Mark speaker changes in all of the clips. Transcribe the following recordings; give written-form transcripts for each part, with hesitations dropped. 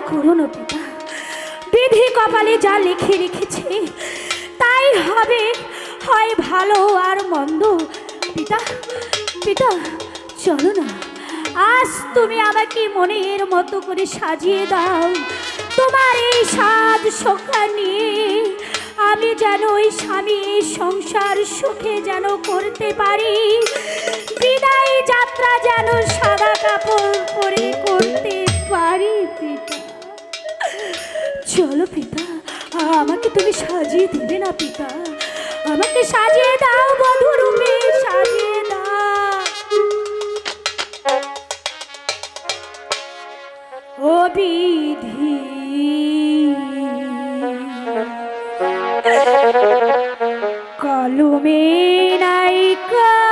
Speaker 1: করো না পিতা, বিধি কপালে যা লিখে রেখেছে তাই হবে, হয় ভালো আর মন্দ। পিতা পিতা চলো না, আজ তুমি আমাকে মনের মতো করে সাজিয়ে দাও। তোমার এই সাজ সখা নিয়ে আমি যেন ওই স্বামী সংসার সুখে যেন করতে পারি, বিদায় যাত্রা যেন সাদা কাপড় পরে করতে পারি। পিতা চলো পিতা, আমাকে তুমি সাজিয়ে দেবে না পিতা, আমাকে সাজিয়ে দাও, বধূরূপে সাজিয়ে দাও। ও বিধি কলমে নাই কালি,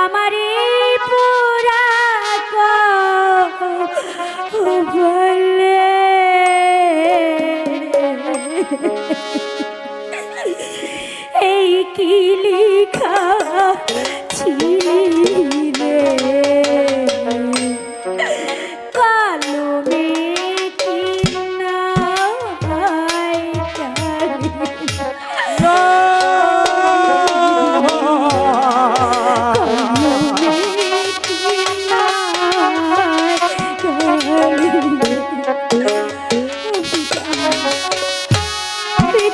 Speaker 1: আমারে পুরা বলে এই কি লিখা ছিলে কলমে কি নাই কালি। আমি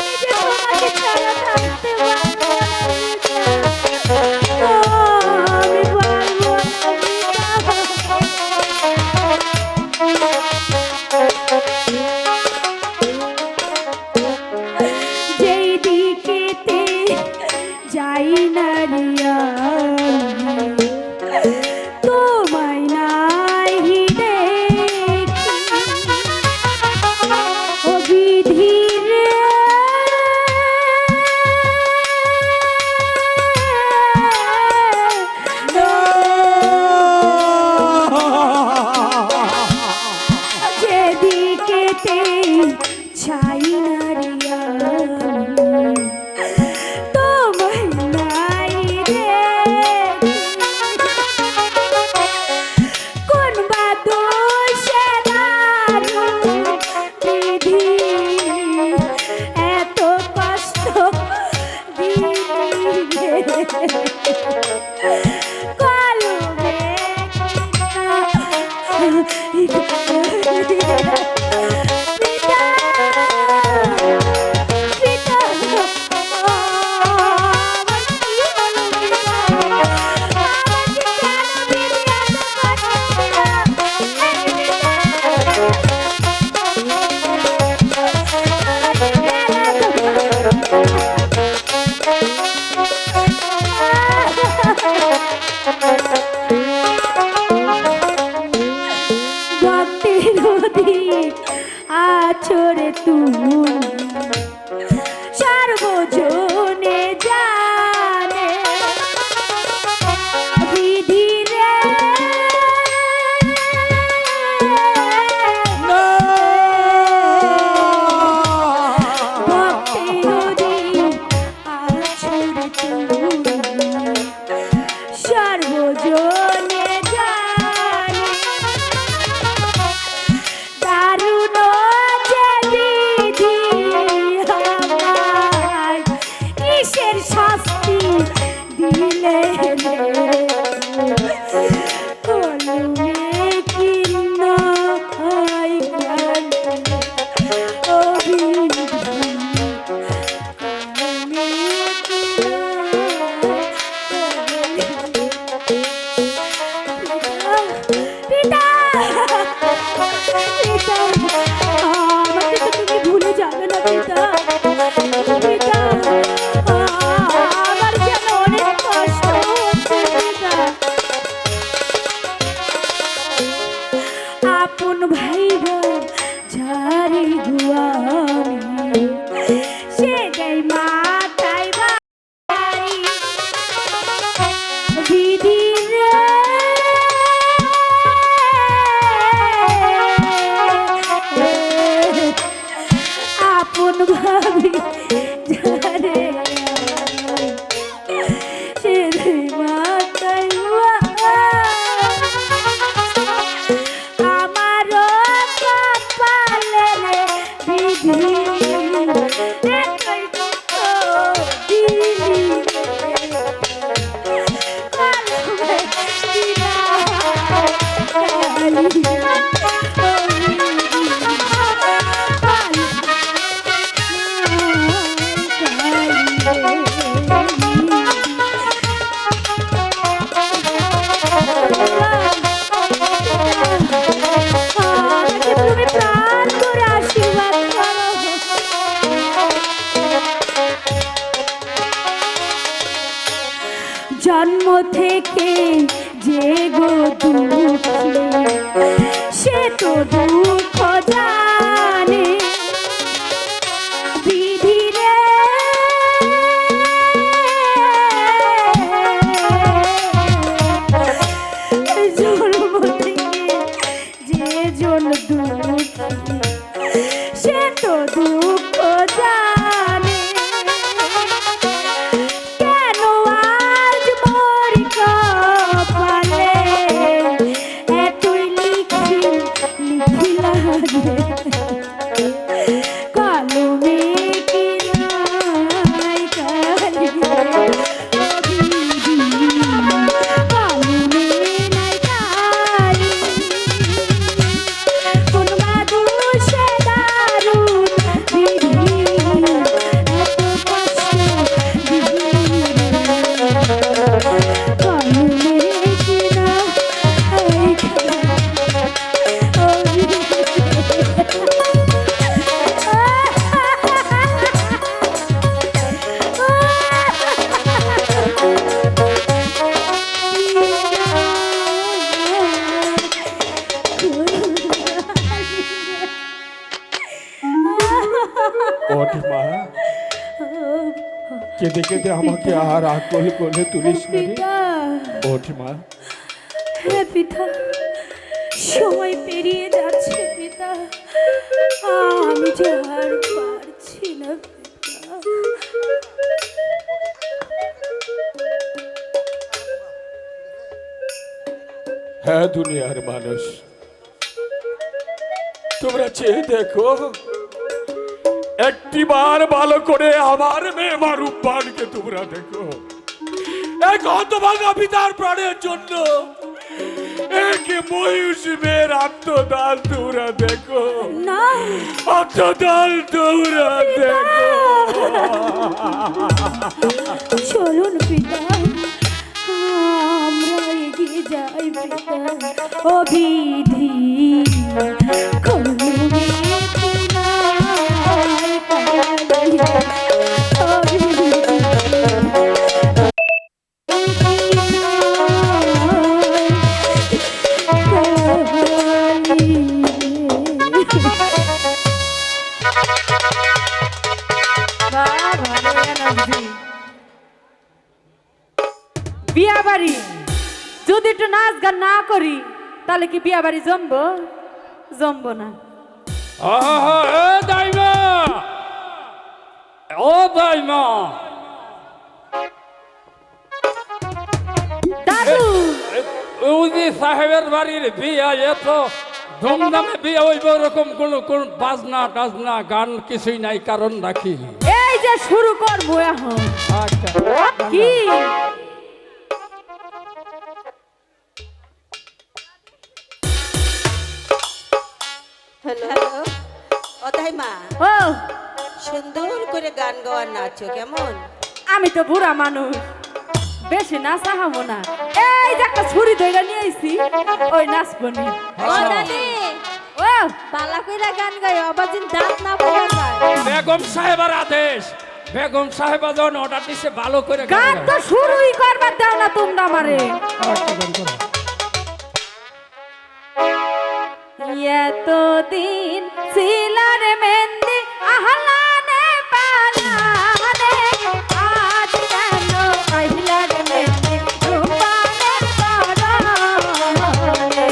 Speaker 1: যে তোমাকে ছাড়া থাকতে পারবো না, আমি পারবো না। যেই দিকেতে যাই না রিয়া তোমায় নাই দেখি, ও বিধি রে যেদিকেতে ছাই না রিয়া তোমায় নাই দেখি, কোন বা দোষে দারুণ বিধি এত কষ্ট দিলে কলমে পিতা পিতা আমার কি হলো পিতা, আমাকে কেন বিধি এত কষ্ট ভক্তের অধিক আছরে তুমি সর্বজনে জানে, বিধি রে ভক্তের অধিক আছরে তুমি সর্বজনে জানে, দারুণ যে বিধি আমায় কিসের শাস্তি দিলে কলমে কি নাই কালি, ও বিধি কলমে কি পিতা পিতা আমাকে তো তুমি ভুলে যাবে না পিতা, পিতা আমার যেন অনেক কষ্ট হচ্ছে পিতা। আপন ভাই বোন ঝাড়ি গুয়ামি সে যাই মাথায় বাড়ি, বিধি রে জানে সেরে মাথায় আমারও কপালে বিধি একই দুঃখ দিলি কলমে দিলা তুমি প্রাণ করে আশীর্বাদ করো জন্ম থেকে যে গো দুঃখী সে তো দুঃখ জানে বিধি রে জন্ম থেকে যে জন দুঃখী সে তো দুঃখ জানে কেন আজ মোর কপালে এতই লিখিলা কলমে কি নাই কালি কলমে নাই কালি কোন মাদুষে দারুণ বিধি এত কষ্ট দিলি কলমে কি নাই
Speaker 2: ওঠ মা, কেঁদে কেঁদে আমাকে আর আকল কোলে তুলিস না রে।
Speaker 1: পিতা
Speaker 2: ওঠ মা,
Speaker 1: হ্যাঁ পিতা সময় পেরিয়ে যাচ্ছে পিতা আমি যে আর পারছি না পিতা
Speaker 2: হ্যাঁ দুনিয়ার মানুষ, তোমরা চেয়ে দেখো একটিবার ভালো করে আমার মেয়ে মারুব্বানকে তোমরা দেখো। এক হতভাগা পিতার প্রাণের জন্য এক মহিষ মেয়ের আত্মদান তোমরা দেখো,
Speaker 1: না
Speaker 2: আত্মদান তোমরা দেখো।
Speaker 1: চলুন পিতা আমরা এগিয়ে যাই পিতা ও বিধি কলমে কি নাই কালি ও বিধি
Speaker 3: বিয়া বাড়ি যদি একটু নাচ গান না করি তাহলে কি বিয়া বাড়ি জমবো? জমবো না।
Speaker 4: দাইমা, ও দাইমা,
Speaker 3: দাদু
Speaker 4: উনি সাহেবের বাড়ির বিয়া এত ধুমধামে বিয়া হইব, ওরকম কোন বাজনা টাজনা গান কিছুই নাই, কারণ রাখি
Speaker 3: এই যে শুরু করবো এখন।
Speaker 4: আচ্ছা
Speaker 3: কি
Speaker 5: হ্যালো অতাই মা,
Speaker 3: ও
Speaker 5: সুন্দর করে গান গাওয়ার নাচো কেমন?
Speaker 3: আমি তো বুড়া মানুষ, বেশি নাচ আহাবো না। এই যে একটা ছুরি ধরে নিয়ে আইছি, ওই নাচবো নি।
Speaker 5: ও দাদি
Speaker 3: ও
Speaker 5: পালা কইরা গান গায়, আবাজিন দাঁত না পড়া যায়।
Speaker 4: বেগম সাহেবের আদেশ, বেগম সাহেব যখন অর্ডার দিছে ভালো করে
Speaker 3: গান তো শুরুই করবার দাও না তোমরা আমারে। এতদিন ছিলার মেহেন্দি আহলানে পালানে, আজ কেন আইলার মেহেন্দি রূপানের পরানে।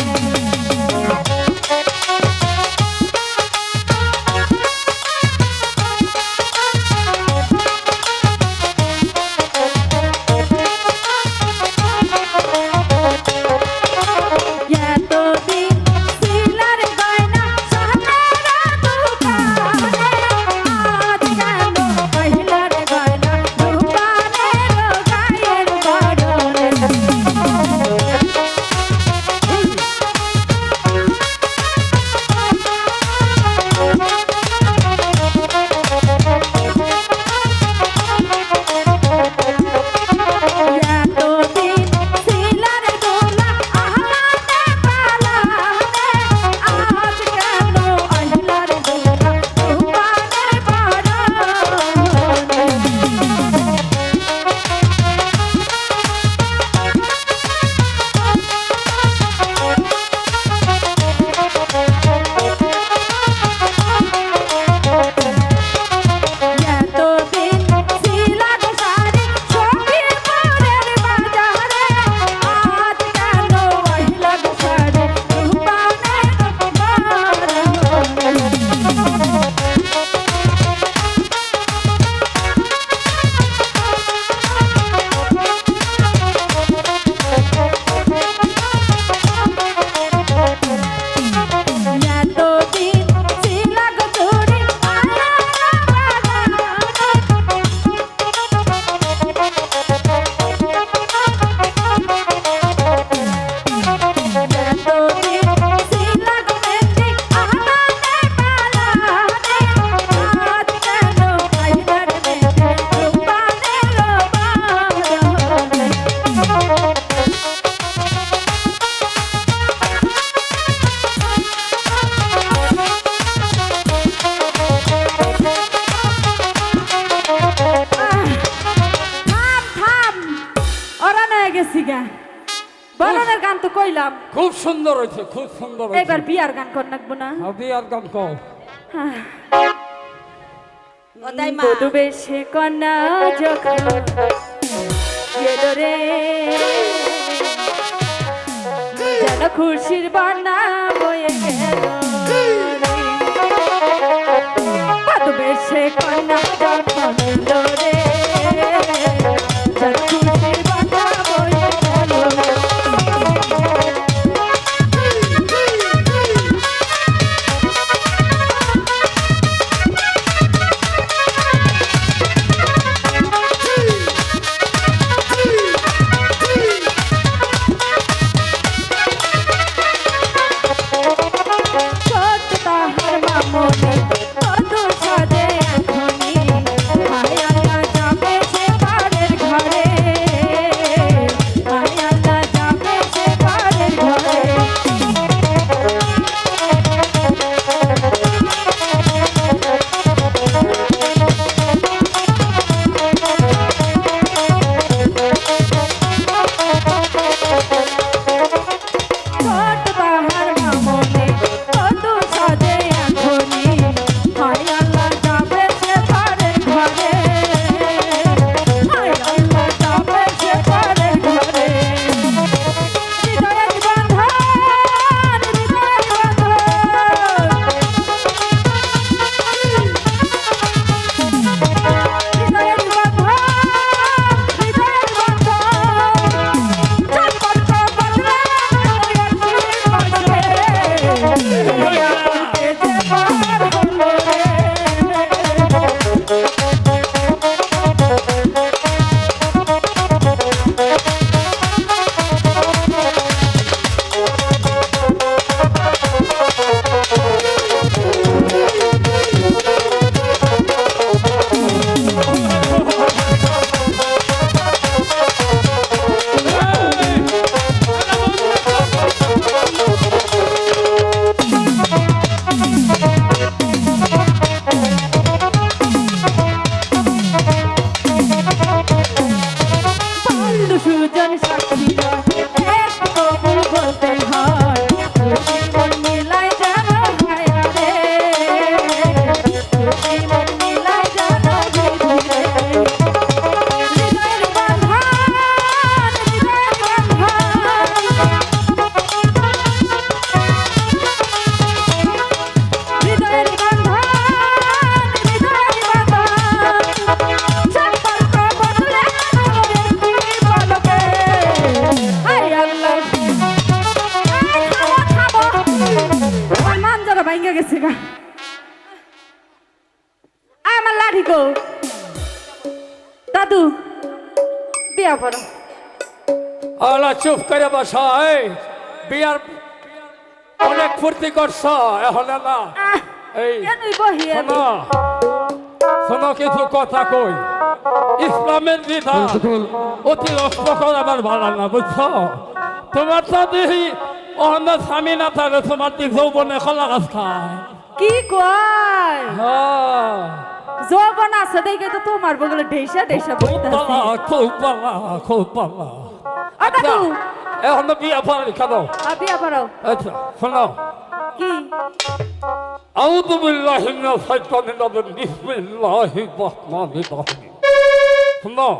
Speaker 3: তো কইলাম
Speaker 4: খুব সুন্দর হয়েছে, খুব সুন্দর হয়েছে।
Speaker 3: এবার বিয়ার গান কর নাকবো না
Speaker 4: আপনি আর গান কও।
Speaker 5: ও তাই মা
Speaker 3: বধু বেশে কন্যা যখন এলো রে যেন খুশির বান্না বয়ে গেল রে। বধু বেশে কন্যা যখন এলো রে যেন খুশির বান্না বয়ে গেল। ছোট তাহার মামনি কত সাজে এখনি মায়ালা যাবে সে পারের ঘরে মায়ালা যাবে সে পারের ঘরে। ছোট তাহার মামনি কত সাজে এখনি মায়ালা যাবে সে পারের ঘরে মায়ালা যাবে সে পারের ঘরে। হৃদয়ের বন্ধন হৃদয়ের বন্ধন হৃদয়ের বন্ধন হৃদয়ের বন্ধন সম্পর্ক বদলে বন্ধু সুজন সাক্ষী একটু বলতে হয় মন মিলাই জানো হায় রে মন মিলাই জানো হৃদয়ের বন্ধন হৃদয়ের বন্ধন হৃদয়ের বন্ধন হৃদয়ের বন্ধন সম্পর্ক বদলে ভাঙ্গা গেছে গা আমার লাঠি গো দাদু বিয়া পড়ো।
Speaker 4: আলা চুপ করে বসা, এই বিয়ার অনেক ফুর্তি করছ এখন না। এই
Speaker 3: কেনই বহি আমি?
Speaker 4: শোনো, শোনো কিছু কথা কই। ইসলামের বিধান অতিরক্ত করাবার ভালো না, বুঝছো? তোমার তো দেখি অন্য স্বামী না থাকে, তোমার দিক যৌবনে কলা গাছ খায়।
Speaker 3: কি কয়
Speaker 4: হ্যাঁ,
Speaker 3: যৌবন আছে দেখে তো তোমার বগলে ঢেসা ঢেসা
Speaker 4: খুব
Speaker 3: বইতাছে।
Speaker 4: পালা, খুব পালা, খুব পালা। আচ্ছা,
Speaker 3: দাদু
Speaker 4: এখন বিয়া পড়ালি কেন?
Speaker 3: বিয়া পড়ো।
Speaker 4: আচ্ছা শোনো,
Speaker 3: কি
Speaker 4: আউযু বিল্লাহি মিনাশ শাইতানির রাজিম, বিসমিল্লাহির রহমানির রহিম। শোনো,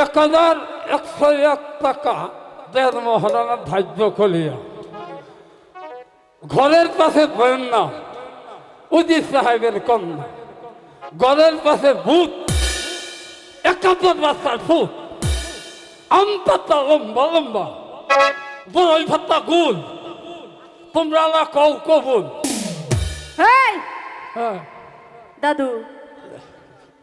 Speaker 4: 1101 টাকা দেড় মহারানার ধার্য করিয়া ঘরের পাশে বলেন না উজির সাহেবের কন্যা, ঘরের পাশে ভূত 71 বাচ্চার ভূত, আমপাতা লম্বা লম্বা, বড়ই ভাত্তা গুল, তোমরা না কও কবুল।
Speaker 3: হেই
Speaker 4: হ্যাঁ,
Speaker 3: দাদু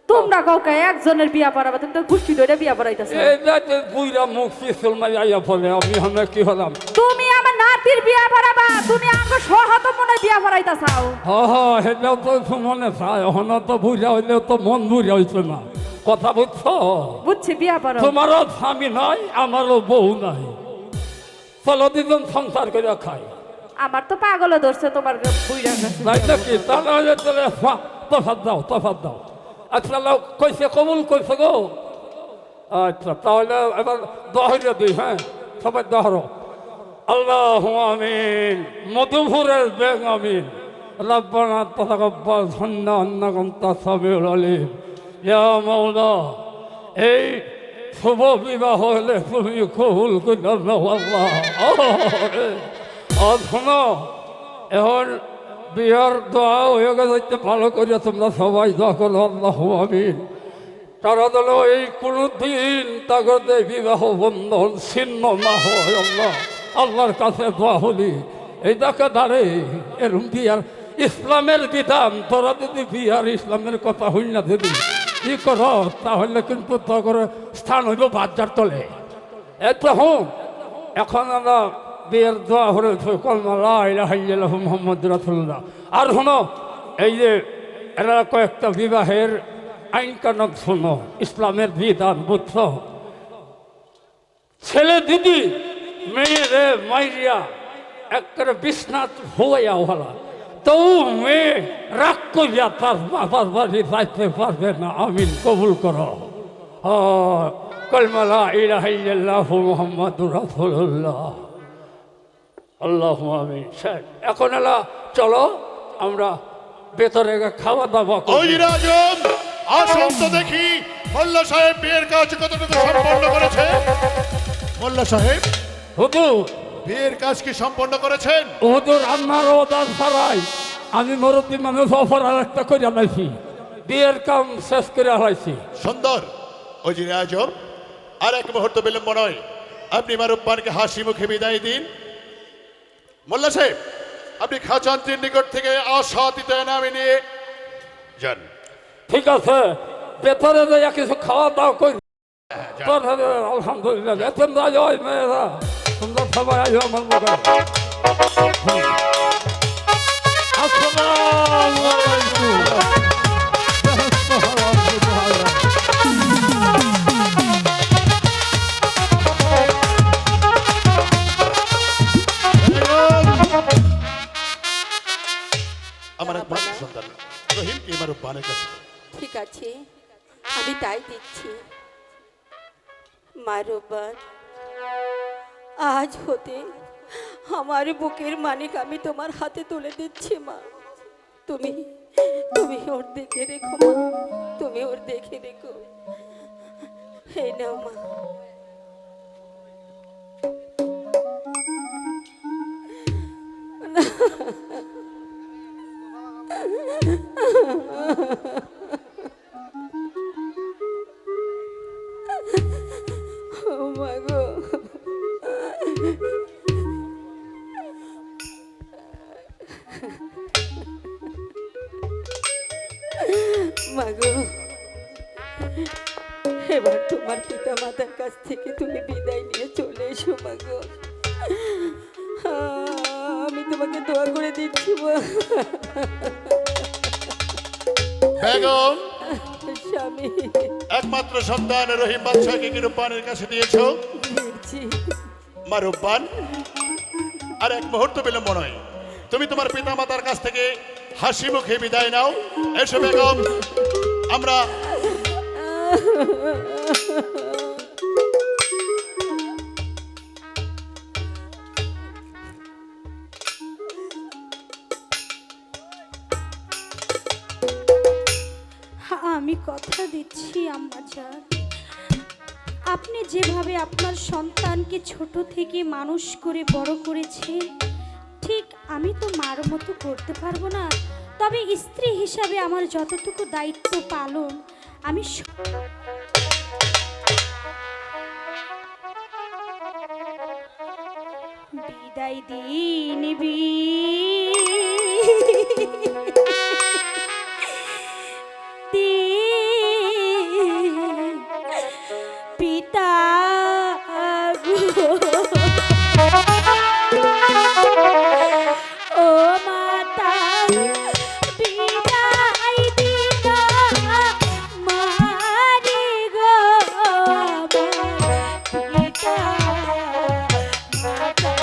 Speaker 3: তোমরা কাউকে একজনের বিয়া পড়াবা, তুমি তো গোষ্ঠী ধরে বিয়া পড়াইতেছো।
Speaker 4: এই যে বুইরা মুখ পিছল মারি আইয়া বলে আমি আমরা কি হলাম।
Speaker 3: তুমি আমার নাতির বিয়া পড়াবা, তুমি আমাকে সহত মনে বিয়া পড়াইতাছাও।
Speaker 4: হেলেও তো মনে চায়, এখন তো বুঝা হইলেও তো মন বুঝা হইছে না। কথা বুঝছো?
Speaker 3: বুঝছি, বিয়া পড়ো।
Speaker 4: তোমারও স্বামী নাই, আমারও বউ নাই, চলো দুজন সংসার করে খাই।
Speaker 3: আমার তো পাগল ধরছে তোমার বুইড়ার কাছে।
Speaker 4: তাই নাকি? তাহলে তফাত দাও, তফাত দাও। আচ্ছা লাও কইছে কবুল কইছে গো। আচ্ছা তাহলে এবার দহরিয়া দিই। হ্যাঁ সবাই দহরো আল্লাহু আমিন মধুপুরের বেগ আমিন রব্বানা তাকাব্বাল মিন্না ইন্নাকা আনতাস সামিউল আলিম ইয়া মাওলা এই শুভ বিবাহ হলে তুমি কবুল করে নাও আল্লাহ আর শোনো এখন বিয়ার দোয়া হয়ে গেছে ভালো করে তোমরা সবাই দোয়া করো আল্লাহু আমিন তারা যেন এই কোনোদিন তাগতে বিবাহ বন্ধন ছিন্ন না হয় আল্লাহ আল্লাহর কাছে দোয়া হলি এই দেখে দাঁড়ে এরম বিয়ার ইসলামের বিধান তোরা যদি বিয়ার ইসলামের কথা হই না যদি কি কর তাহলে কিন্তু তোর স্থান হইব বাজার তলে এত হোক এখন আমরা বিয়ের দোয়া হলে কলমা মোহাম্মদ রাসূলুল্লাহ আর শোনো এই যে এরা কয়েকটা বিবাহের আইন কানুন শোনো ইসলামের বিধান বুঝছ ছেলে দিদি মেয়েরে মাইরিয়া একটা বিছনাথ হইয়া হলা তো মেয়ে রাগ করিয়া তার বাবার বাড়ি যাইতে পারবে না আমিন কবুল করো কলমা লা ইলাহা ইল্লাল্লাহু মুহাম্মাদুর রাসূলুল্লাহ আল্লাহু আমিন এখন এলা চলো আমরা ভেতরে খাওয়া দাওয়া করি
Speaker 6: আসুন তো দেখি মোল্লা সাহেব বিয়ের কাজ কতটুকু সম্পন্ন করেছে মোল্লা সাহেব
Speaker 4: হুজুর
Speaker 6: বিয়ের কাজ কি সম্পন্ন করেছেন
Speaker 4: হুজুর আমার ওদার ছাড়াই আমি মুরব্বী মানুষ অফার আরেকটা করে আনাইছি বিয়ের কাম শেষ করে আনাইছি
Speaker 6: সুন্দর ওজির আজম আর এক মুহূর্ত বিলম্ব নয় আপনি মারুব্বানকে হাসি মুখে বিদায় দিন মোল্লা সাহেব আপনি খাজান্তির নিকট থেকে আশাতীত নামে নিয়ে যান
Speaker 4: ঠিক আছে ভেতরে যাইয়া কিছু খাওয়া দাওয়া করি আলহামদুলিল্লাহ তোমরা যাই মেয়েরা তোমরা সবাই আইও আমার মতো আসসালামু আলাইকুম
Speaker 6: আমার এক মাত্র সন্তান রহিমকে মারুব্বানের কাছে
Speaker 5: ঠিক আছে আমি তাই দিচ্ছি মারুবান আজ হতে আমার বুকের মানিক আমি তোমার হাতে তুলে দিচ্ছি মা তুমি তুমি ওর দেখে রেখো মা তুমি ওর দেখে রেখো হে নাও মা ও মা গো মা গো এবার তোমার পিতা মাতার কাছ থেকে তুমি বিদায় নিয়ে চলে এসো মা গো আমি তোমাকে দোয়া করে দিচ্ছি মা
Speaker 6: বেগম
Speaker 5: স্বামী
Speaker 6: একমাত্র সন্তান রহিম বাদশাহকে কি রূপবানের কাছে দিয়েছো
Speaker 5: দিচ্ছি
Speaker 6: মারুব্বান আর এক মুহূর্ত বিলম্ব নয় তুমি তোমার পিতা মাতার কাছ থেকে হাসি মুখে বিদায় নাও এসো বেগম আমরা
Speaker 1: আমি কথা দিচ্ছি আম্মাজান আপনি যেভাবে আপনার সন্তানকে ছোট থেকে মানুষ করে বড় করেছে ঠিক আমি তো মার মতো করতে পারবো না তবে স্ত্রী হিসাবে আমার যতটুকু দায়িত্ব পালন আমি বিদায় দিন পিতা ও মাতা বিদায় দিন মারি গো পিতা মাতা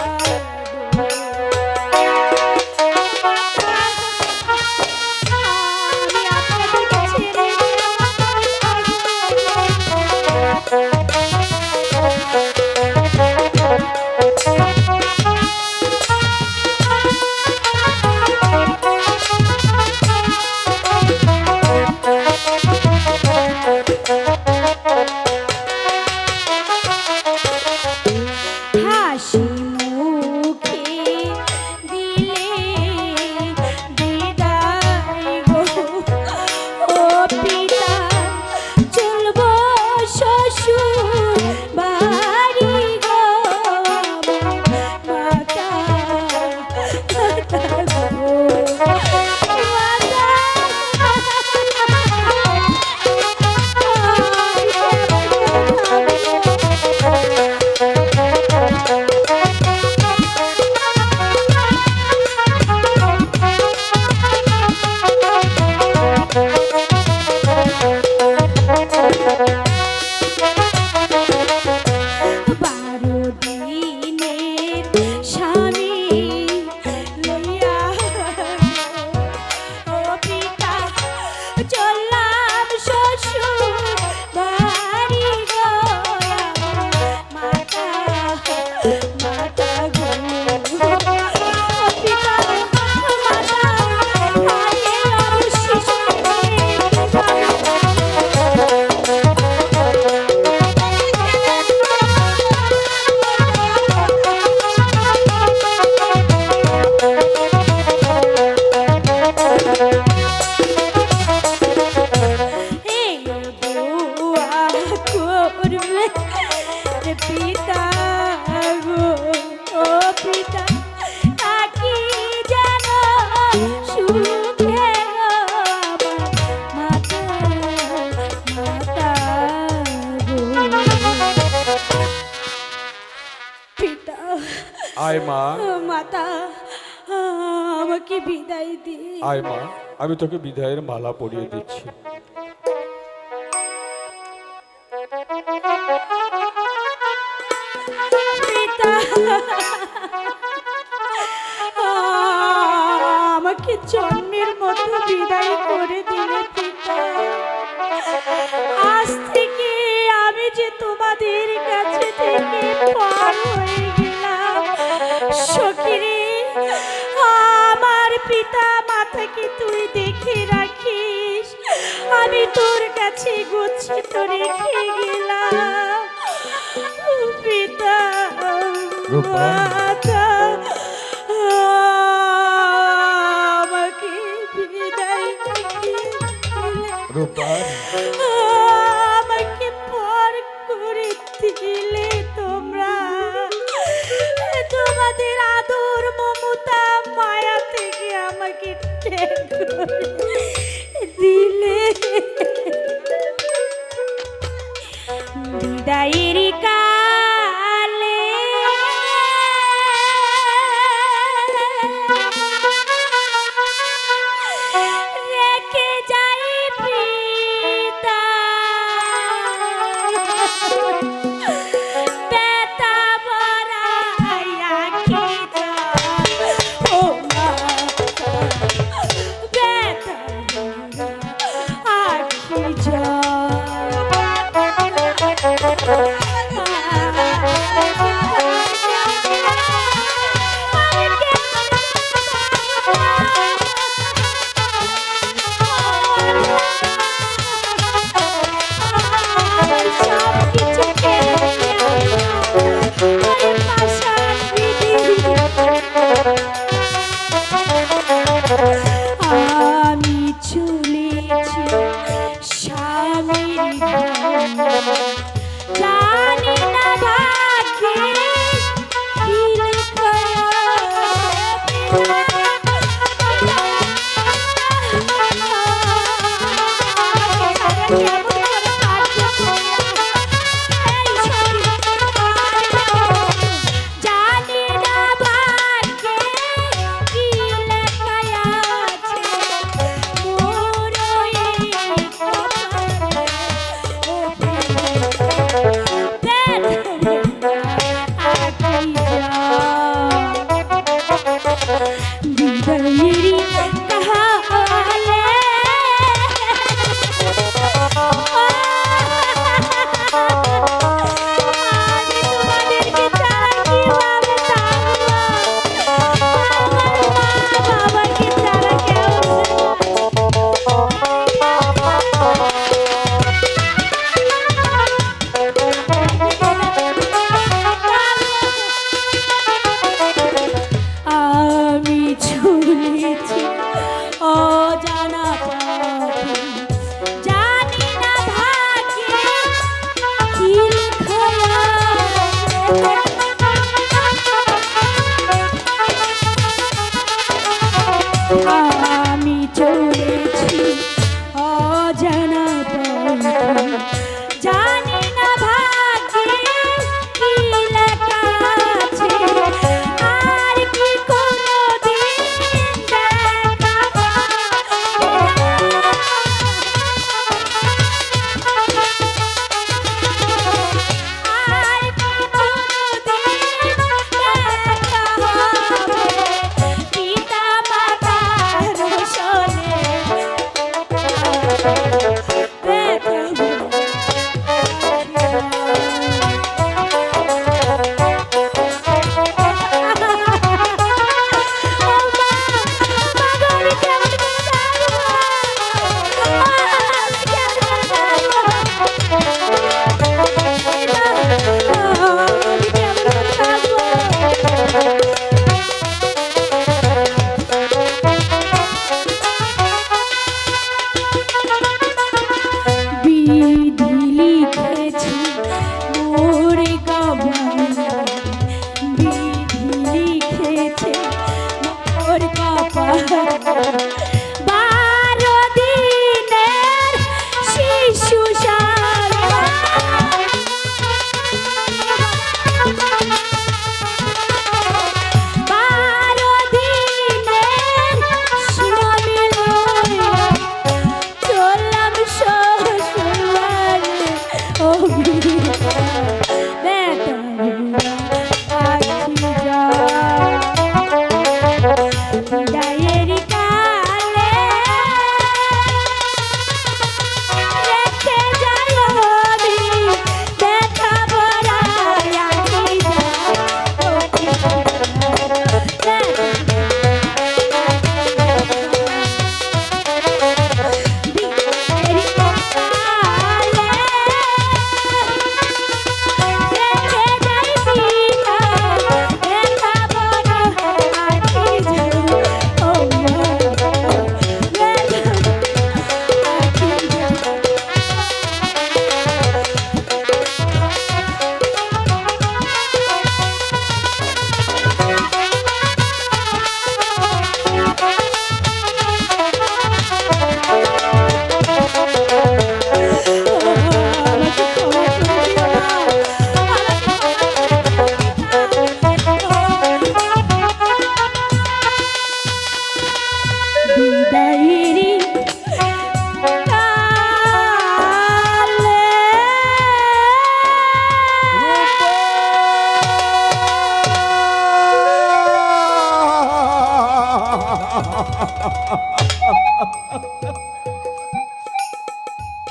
Speaker 2: আয় মা,
Speaker 5: মাতা আমাকে বিদায় দে।
Speaker 2: আয় মা, আমি তোকে বিদায়ের মালা পরিয়ে দিচ্ছি।
Speaker 5: পিতা আমাকে জন্মের মতো বিদায় করে দিলে পিতা। আজ থেকে আমি যে তোমাদের কাছে থেকে পর হয়ে গেলাম। সখীরে, আমার পিতা মাতাকে তুই দেখে রাখিস, আমি তোর কাছে গচ্ছিত রেখে গেলাম। পিতা মাতা আমাকে বিদায় দিয়ে
Speaker 2: রূপার
Speaker 5: আমাকে পর করে দিলে তোমরা। তোমাদের আদর মমতা মায়া থেকে আমাকে ত্যাগ করে দিলে। বিদায়ের কালে রেখে যাই পিতা, বেতা বরাইয়া কি যায় ও মাতা, বেতা আখি যায়।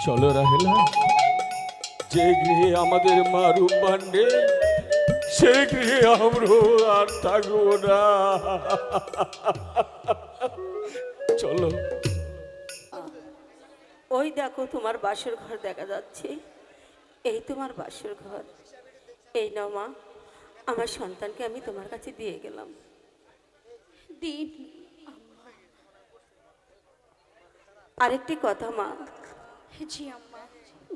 Speaker 2: চলো রাহেলা, যে গৃহে আমাদের মা রূপবান নেই সে গৃহে আমরাও আর থাকবো না। চলো।
Speaker 5: ওই দেখো তোমার বাসর ঘর দেখা যাচ্ছে, এই তোমার বাসর ঘর। এই নাও মা, আমার সন্তানকে আমি তোমার কাছে দিয়ে গেলাম।
Speaker 1: দিন।
Speaker 5: আরেকটি কথা মা,
Speaker 1: জি আম্মা।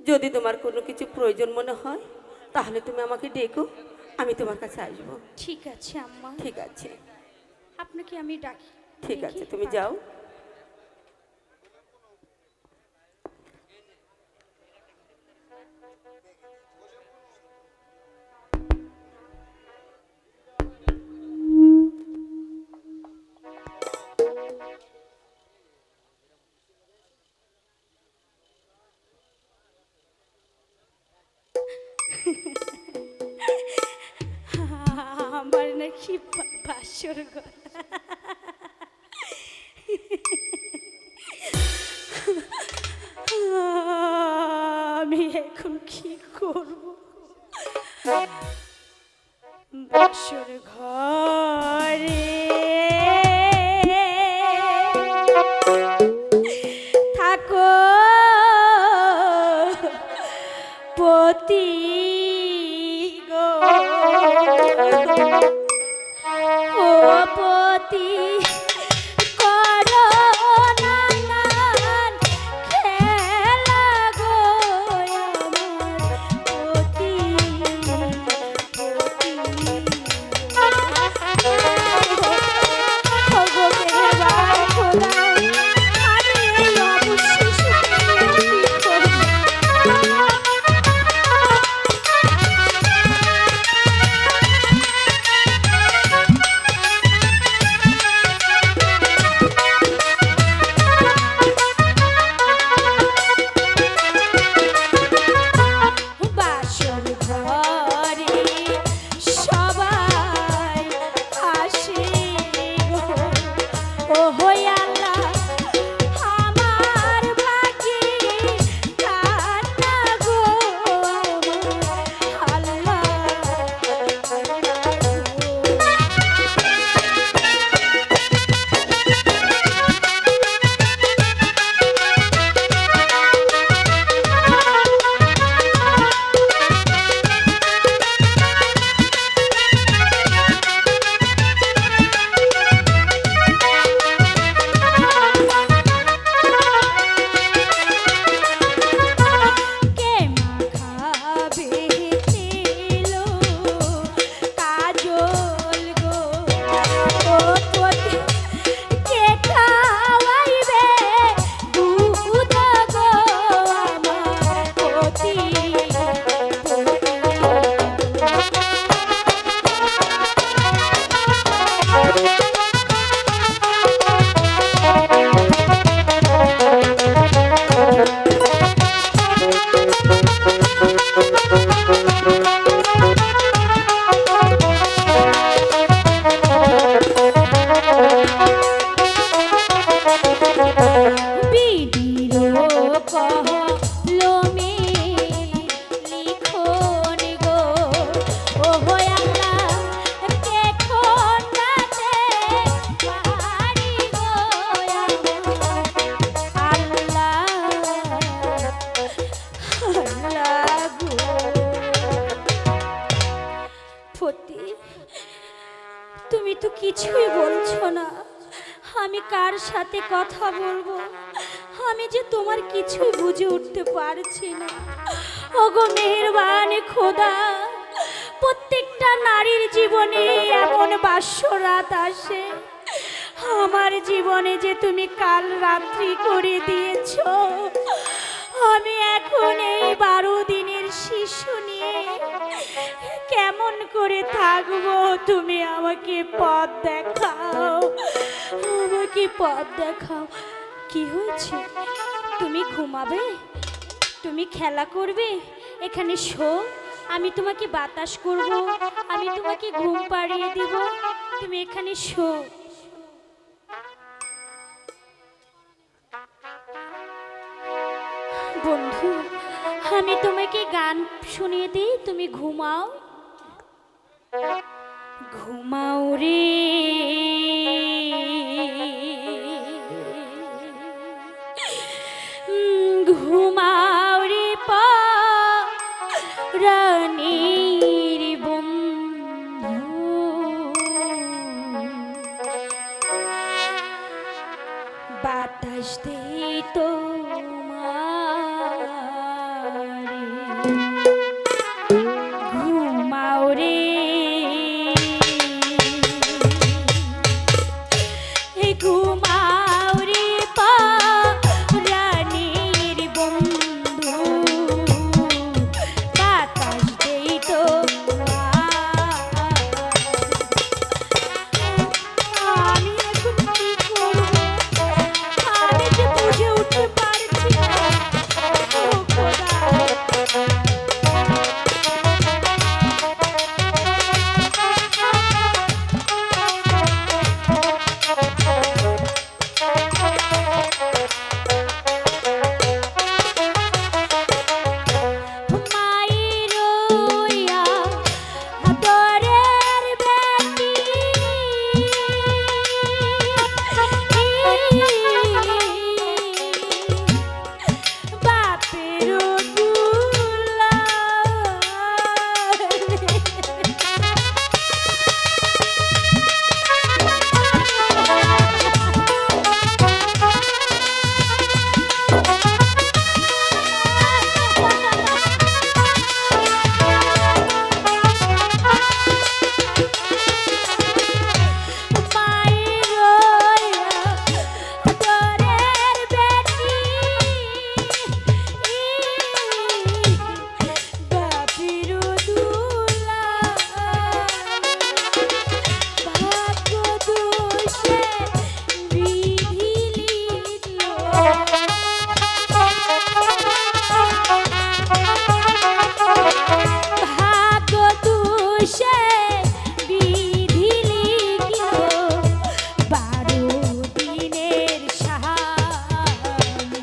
Speaker 5: যদি তোমার কোনো কিছু প্রয়োজন মনে হয় তাহলে তুমি আমাকে ডেকো, আমি তোমার কাছে আসবো।
Speaker 1: ঠিক আছে আম্মা,
Speaker 5: ঠিক আছে,
Speaker 1: আপনাকে আমি ডাকি।
Speaker 5: ঠিক
Speaker 1: দেখি?
Speaker 5: আছে, তুমি যাও।
Speaker 1: আমার নাকি বাসর ঘর। আমি এখন কি করব? বাসর ঘরে থাকো পতি গো, ও পতি করো নানান খেলা গো, আমার পতি ওগো মেহেরবান খোদা, আমি এই অবশ্যই শুনিয়ে কি করব? বাসর ঘরে সবাই আসে গো, ও হই আল্লাহ আমার ভাগ্যে কান্না গো, আল্লাহ। কে মাখাবে তেল কাজল গো, ও পতি কে খাওয়াইবে দুধ গো, আমার পতি বিডিরো কলমে লিখন গো, ও হই আল্লাহ কে খোঁজাতে পারি গো, আল্লাহ আল্লাহ গো। পতি, তুমি তো কিছুই বলছো না, আমি কার সাথে কথা বলবো? আমি যে তোমার কিছুই বুঝে উঠতে পারছি না। ওগো মেহেরবান খোদা, প্রত্যেকটা নারীর জীবনে এমন বাসরাত আসে, আমার জীবনে যে তুমি কাল রাত্রি করে দিয়েছো। আমি এখন এই 12 দিনের শিশু নিয়ে কেমন করে থাকবো? তুমি আমাকে পথ দেখাও, আমাকে পথ দেখাও। কি হয়েছে? তুমি ঘুমাবে? তুমি খেলা করবে? এখানে শো, আমি তোমাকে বাতাস করব, আমি তোমাকে ঘুম পাড়িয়ে দিব, তুমি এখানে শো। বন্ধু, আমি তোমাকে গান শুনিয়ে দিই, তুমি ঘুমাও। ঘুমাও রে ঘুমাও রে রানীর বন্ধু, বাতাস দেই তোমারে, ঘুমাও রে ঘুমাও রে রানীর বন্ধু, বাতাস দেই আমি এখন কি করব? আমি যে বুঝে উঠতে পারছি না। ও খোদা, মায়ের রইয়া আদরের বেটি, বাপের দুলা মায়ের রইয়া আদরের বেটি, বাপের দুলা ভাগ্য দোষে বিধি লিখল, ভাগ্য দোষে বিধি লিখল 12 দিনের স্বামী।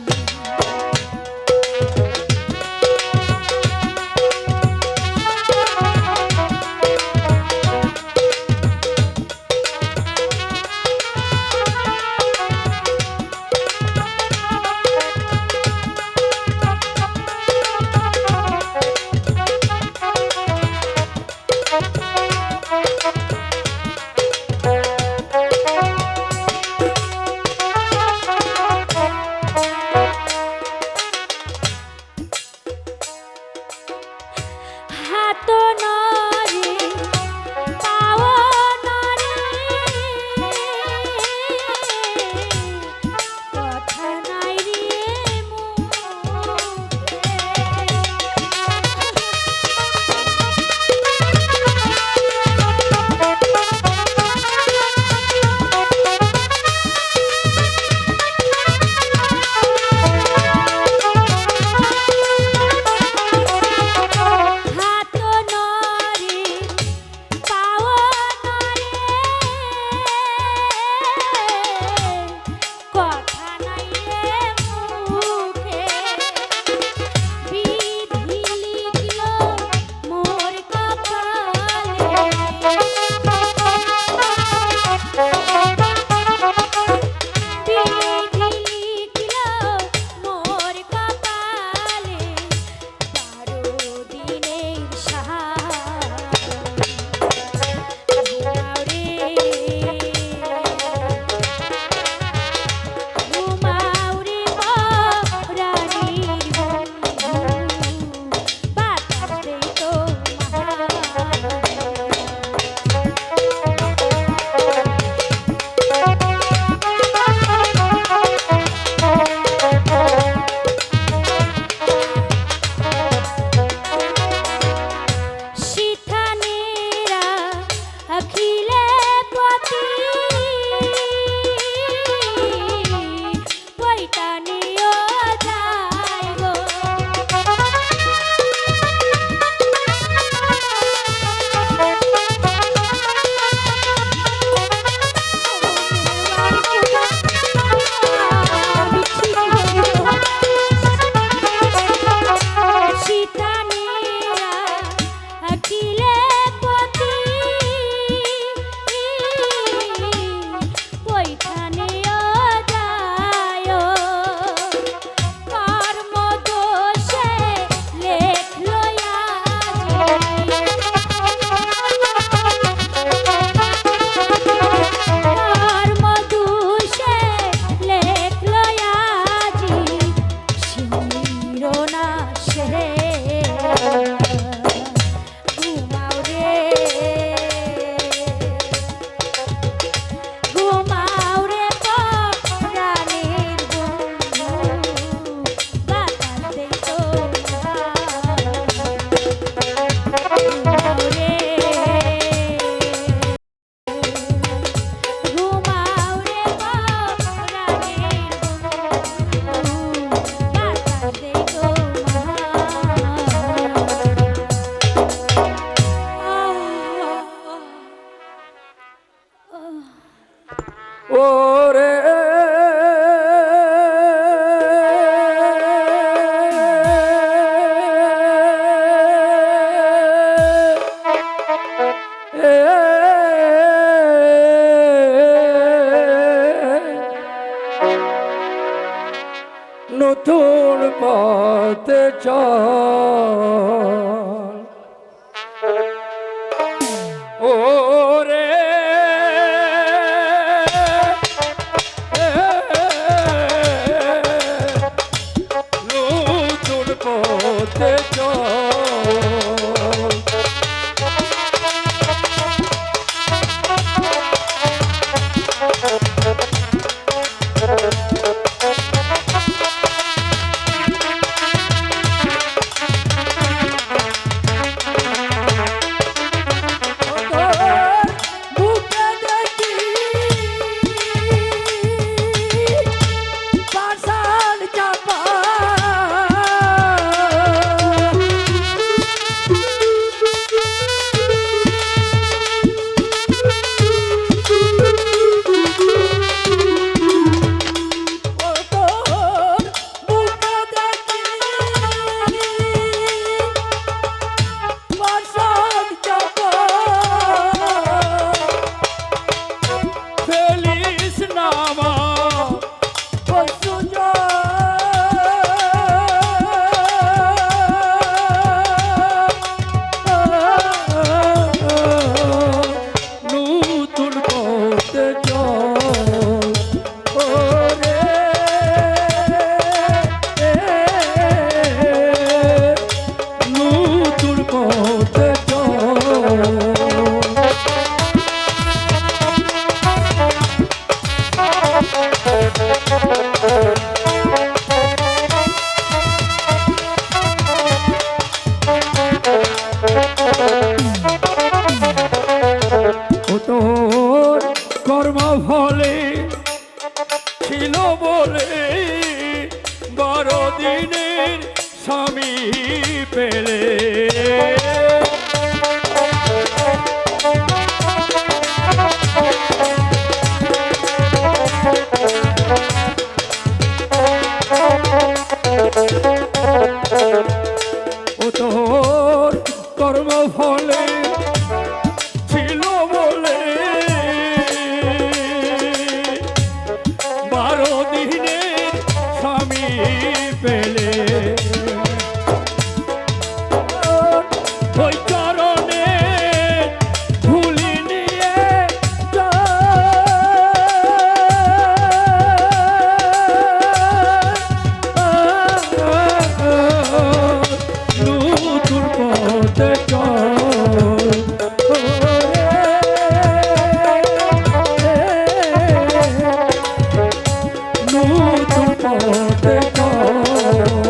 Speaker 4: নতুন পথে চল ও রে নতুন পথে চল
Speaker 3: বুকে দেখি পাষাণ চাপা ও তোর বুকে দেখি পাষাণ চাপা
Speaker 4: ফেলিস নামা নতুন পথে চল ও রে নতুন পথে চল ও তোর কর্ম ফলে ছিল বলে 12 দিনের স্বামী পেলে ও তোর কর্ম ফলে ছিল বলে 12 দিনের স্বামী পেলে ওই চরণে ধুলি নিয়ে নতুন পথে চল ও রে নতুন পথে চল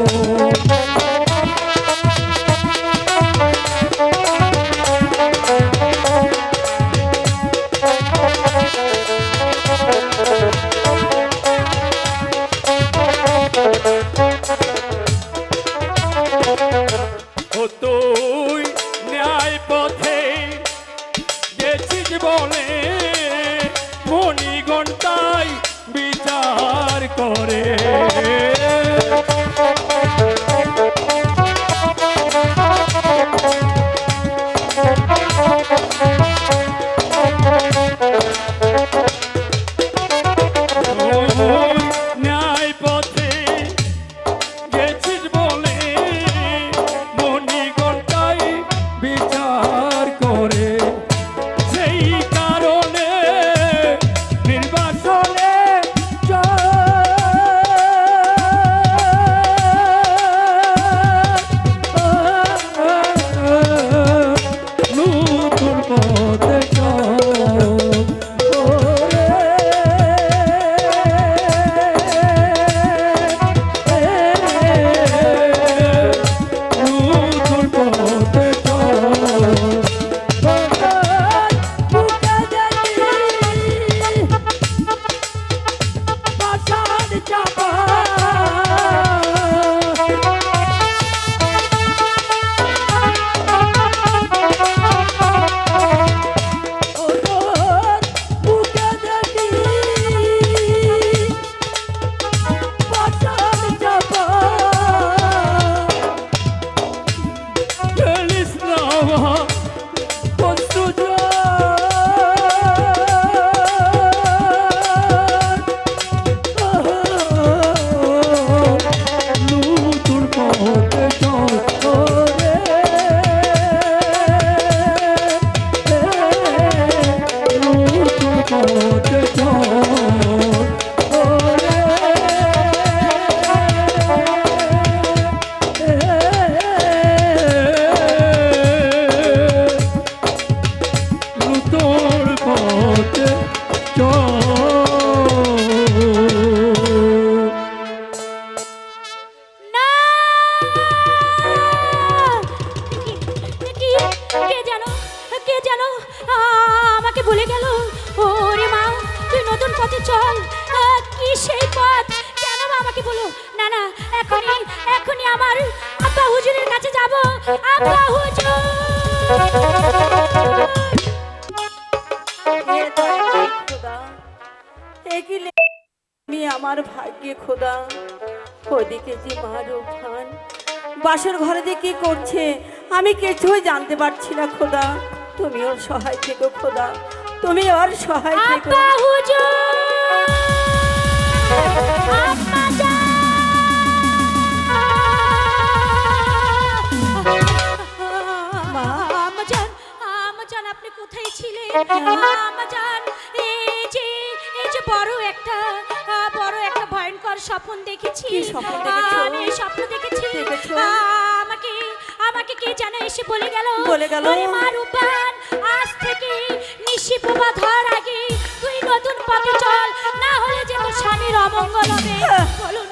Speaker 1: চল কি সেই পথ কেন মা আমাকে বলো না না এখনই আমার আব্বা হুজুরের কাছে যাব আব্বা হুজুর
Speaker 5: হে দয়াময় খোদা, এ কি আমি আমার ভাগ্যে খোদা। ওদিকে যে মা রূপহান বাসর ঘরে যে কি করছে আমি কিছুই জানতে পারছি না খোদা। তুমি ওর সহায় থেকো খোদা, তুমি ওর সহায় থেকো।
Speaker 1: আব্বা হুজুর আম্মা
Speaker 5: মা
Speaker 1: আমাজান আপনি কোথায় ছিলেন আমাজান এই যে বড় একটা ভয়ঙ্কর স্বপ্ন দেখেছি
Speaker 5: কি স্বপ্ন দেখেছো?
Speaker 1: আমি স্বপ্ন দেখেছি
Speaker 5: দেখেছো?
Speaker 1: আমাকে কে যেন এসে বলে গেল
Speaker 5: বলে
Speaker 1: মা রূপান আজ থেকে নিশি প্রভা ধর আগে তুই নতুন পথে চল না হলে যে তোর স্বামীর অমঙ্গল হবে বলুন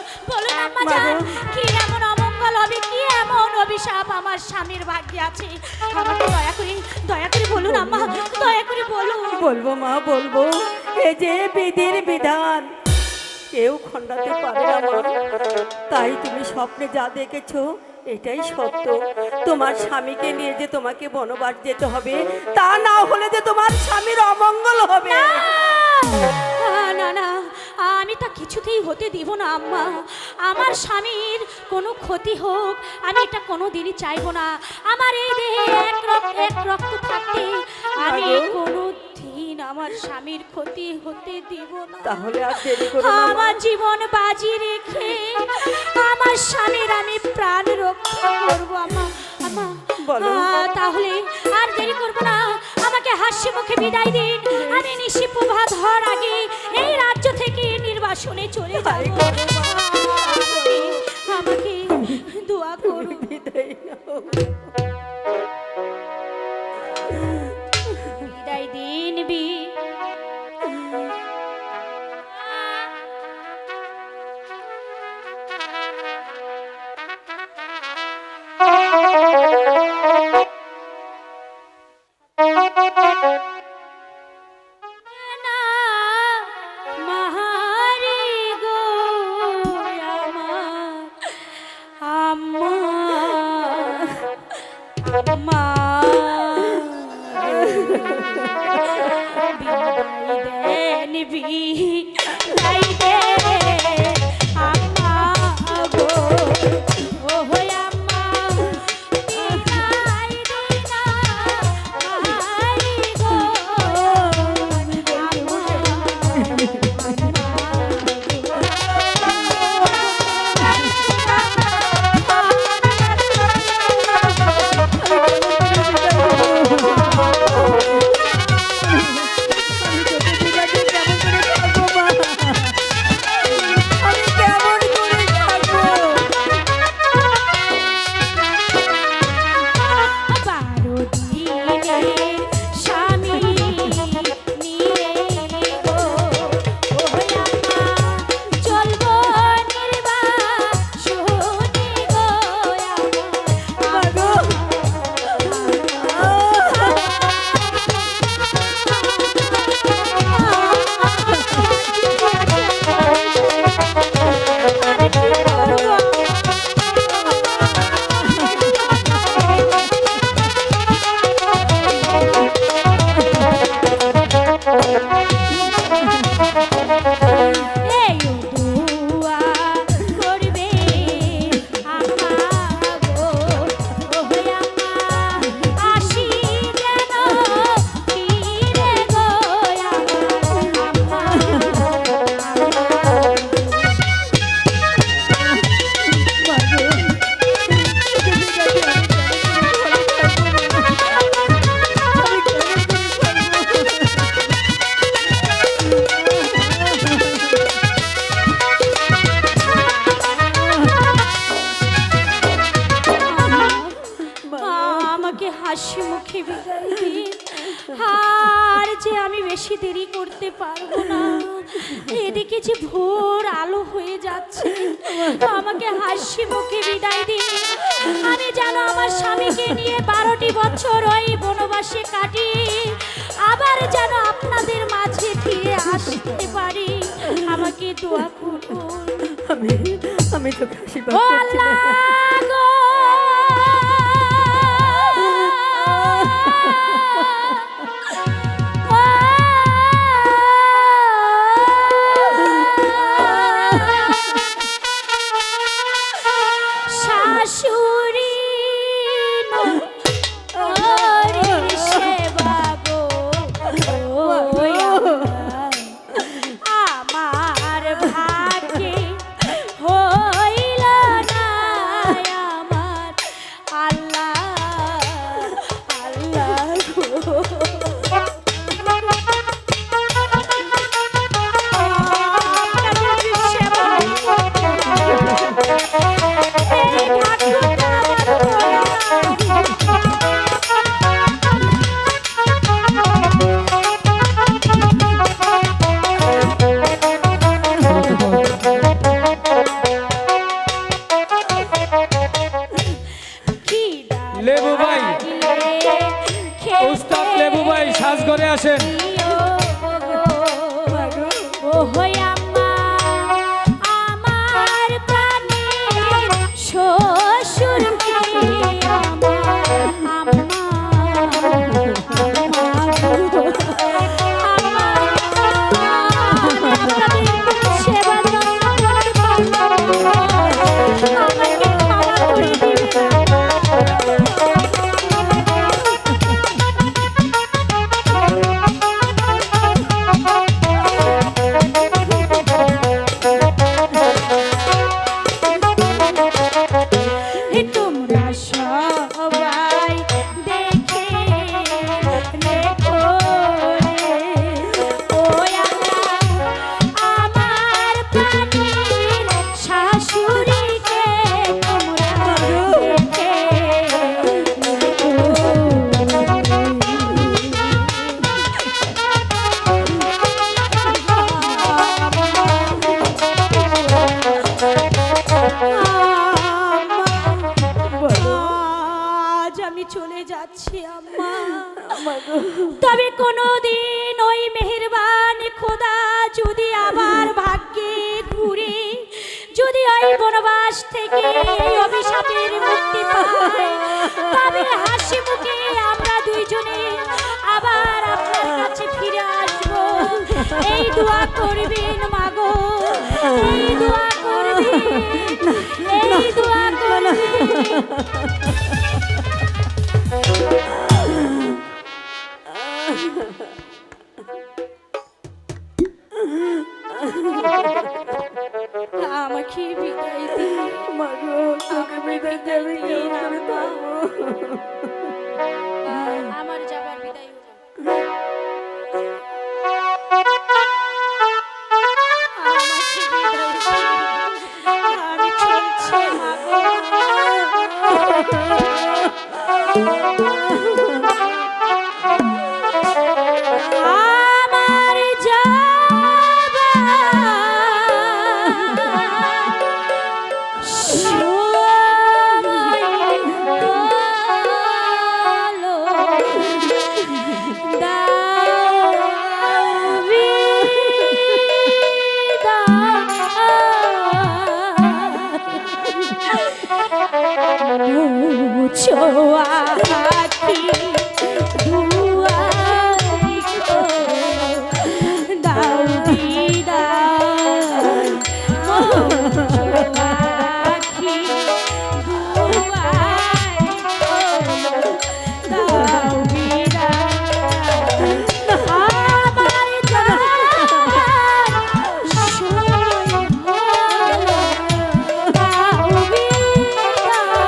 Speaker 1: আম্মাজান কি এমন অমঙ্গল হবে কি এমন অভিশাপ আমার স্বামীর ভাগ্যে আছে আমাকে দয়া করে বলুন আম্মা দয়া করে বলুন
Speaker 5: বলবো মা বলবো, এ যে বিধির বিধান কেউ খণ্ডাতে পারে না মা। তাই তুমি স্বপ্নে যা দেখেছো এটাই সত্য। তোমার স্বামীকে নিয়ে যে তোমাকে বনবাস যেতে হবে, তা না হলে যে তোমার স্বামীর অমঙ্গল হবে।
Speaker 1: না আমি তা কিছুতেই হতে দিব না আম্মা। আমার স্বামীর কোনো ক্ষতি হোক আমি এটা কোনোদিনই চাইবো না। আমার এই দেহে এক রক্ত থাকতে আমি কোনো দিন আমার স্বামীর ক্ষতি হতে দিব না।
Speaker 5: তাহলে আর দেরি করো না মা।
Speaker 1: আমার জীবন বাজি রেখে আমার স্বামীর আমি প্রাণ রক্ষা করবো আম্মা।
Speaker 5: বলো।
Speaker 1: তাহলে আর দেরি করবো না, আমাকে হাসি মুখে বিদায় দিন। আমি নিশি প্রভা ধর আগে এই রাজ্য থেকে নির্বাসনে চলে যাব। আমাকে দোয়া করুন।
Speaker 5: বিদায় নাও।
Speaker 1: বিদায় দিন মাহারি গো আম্মা মা বিদায় দেন আম্মা গো ও আম্মা বিদায় দিন মাহারি গো
Speaker 5: আমি কেমন করে থাকবো?
Speaker 1: 12 দিনের স্বামী নিয়ে গো ও আম্মা চলবো নির্বাসনে গো আম্মা এই দুয়া করবে আম্মা গো ও আম্মা আসি যেন ফিরে গো আম্মা আমাকে হাসি মুখে বিদায় দিন। আর যে আমি বেশি দেরি করতে পারবো না, এদিকে যে ভোর আলো হয়ে যাচ্ছে। আমাকে হাসি মুখে বিদায় দিন। আমি যেন আমার স্বামীকে নিয়ে 12টি বছর ওই বনবাসে কাটিয়ে আবার যেন আপনাদের মাঝে ফিরে আসতে পারি। দোয়া করুন।
Speaker 5: আমি তো কাশি
Speaker 1: ও আল্লাহ গো, শাশুড়ি নরের সেবা গো, আমার ভাগ্যে হইল না আমার আল্লাহ আল্লাহ গো।
Speaker 7: লেবু ভাই, উস্তাদ লেবু ভাই সাজ করে আসেন।
Speaker 1: ও হই আম্মা, আমার প্রাণের শ্বশুর সেবা আমাকে ক্ষমা করে দিবেন। তোমরা সবাই দেখে রেখো রে, ও আল্লাহ আমার প্রাণের শাশুড়িকে তোমরা দেখে আজ আমি চলে যাচ্ছি আম্মা, তবে কোনোদিন ওই মেহেরবান খোদা যদি আবার ভাগ্যে ঘুরে যদি ওই বনবাস থেকে এই অভিশাপের মুক্তি পাই, তবে হাসি মুখে আমরা দুইজনে আবার আপনার কাছে ফিরে আসবো। এই দোয়া করবেন মাগো, এই দোয়া করবেন, এই দোয়া করবেন। আমাকে বিদায় দিন মাগো, তোকে বিদায় দেবে কেউ করে পাবো। আমার যাবার বিদায় হলো। আমাকে বিদায় দিন, আমি চলছি মাগো। আমার যাবার সময় হলো, দাও বিদায়। ছোয়া হাতি দুয়ারি গো, দাও বিদায়। ছোয়া হাতি দুয়ারি গো, দাও বিদায়। আমার যাবার সময় হলো, দাও বিদায়।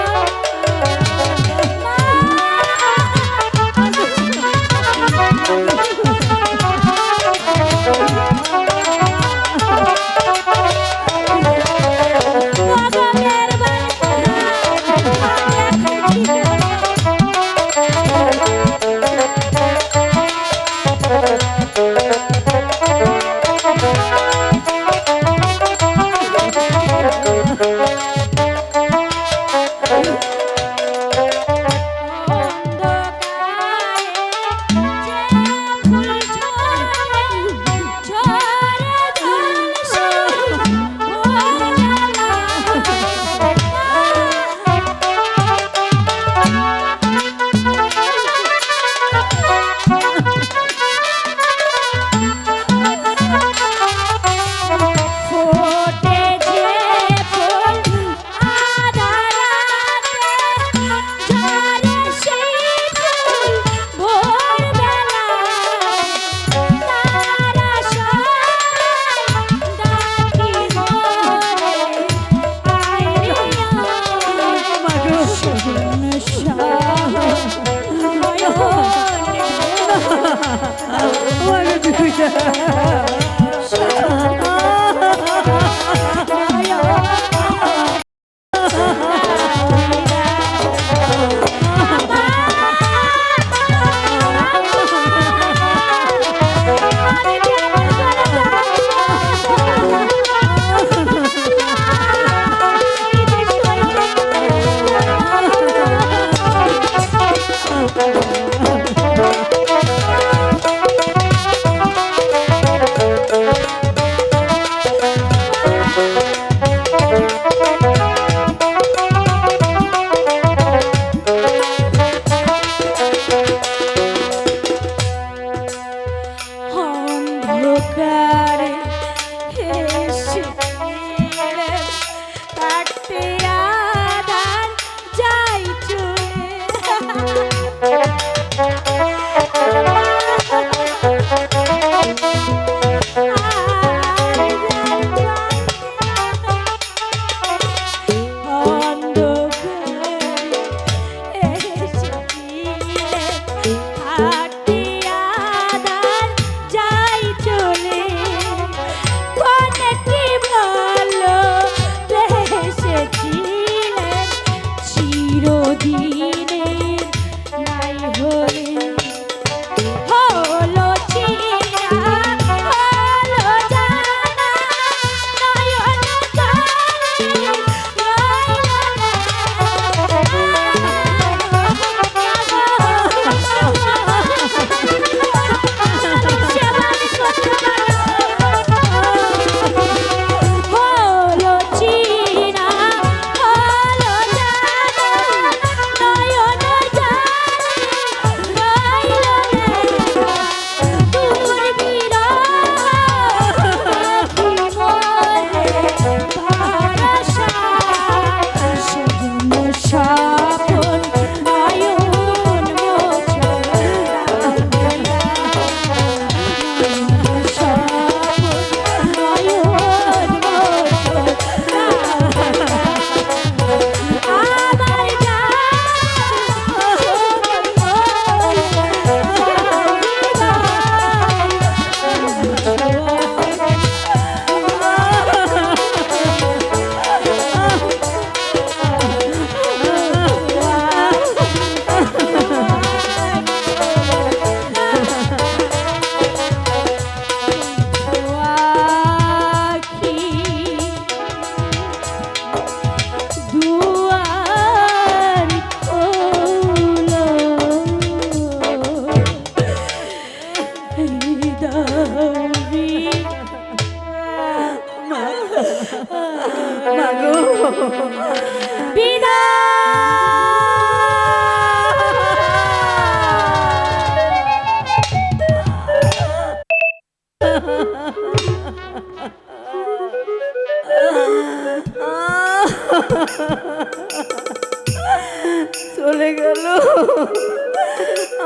Speaker 5: চলে গেল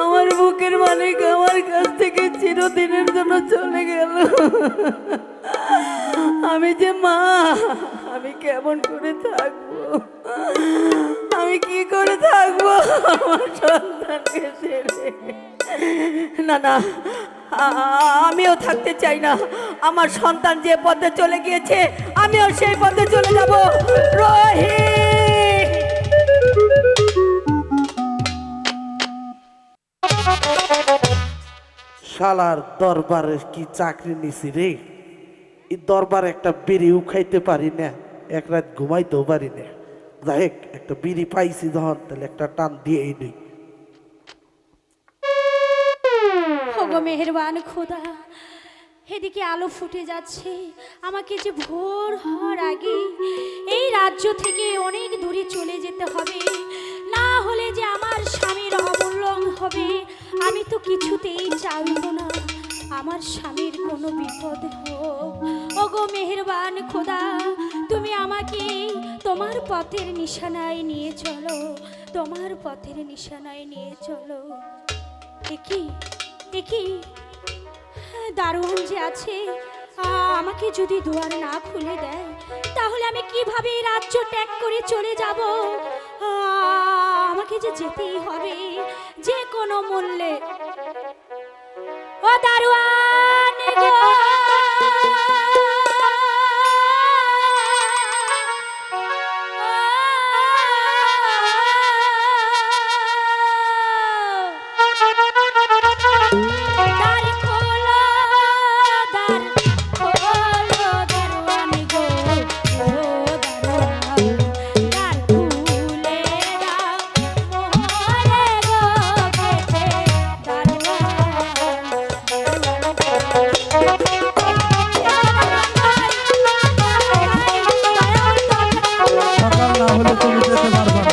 Speaker 5: আমার বুকের মালিক আমার কাছ থেকে চিরদিনের জন্য চলে গেল। আমি যে মা, আমি কেমন করে থাকবো, আমি কি করে থাকবো আমার সন্তানকে ছেড়ে? না না, আমিও থাকতে চাই না। আমার সন্তান যে পথে চলে গিয়েছে আমিও সেই পথে চলে যাব। রোহিত,
Speaker 8: শালার দরবারে কি চাকরি নিছি রে, এই দরবারে একটা বিড়িও খাইতে পারি না, এক রাত ঘুমাইতেও পারি না। যাই হোক, একটা বিড়ি পাইছি যখন, তাহলে একটা টান দিয়েই নেই।
Speaker 1: ওগো মেহেরবান খোদা, এদিকে আলো ফুটে যাচ্ছে, আমাকে যে ভোর হওয়ার আগে এই রাজ্য থেকে অনেক দূরে চলে যেতে হবে, না হলে যে আমার স্বামীর অমূল্যং হবে। আমি তো কিছুতেই চাইব না আমার স্বামীর কোনো বিপদ হোক। ওগো মেহেরবান খোদা, তুমি আমাকে তোমার পথের নিশানায় নিয়ে চলো, তোমার পথের নিশানায় নিয়ে চলো। একই একই দারোয়ান যে আছে, আমাকে যদি দুয়ার না খুলে দেয় তাহলে আমি কিভাবে এই রাজ্য ত্যাগ করে চলে যাব? আমাকে যে যেতেই হবে যে কোনো মূল্যে। ও দারোয়ান গো,
Speaker 8: সকাল না হলে তুমি যেতে পারবে না।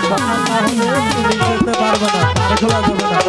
Speaker 8: সকাল না হলে তুমি যেতে পারবে না, তার খোলা যাবে না।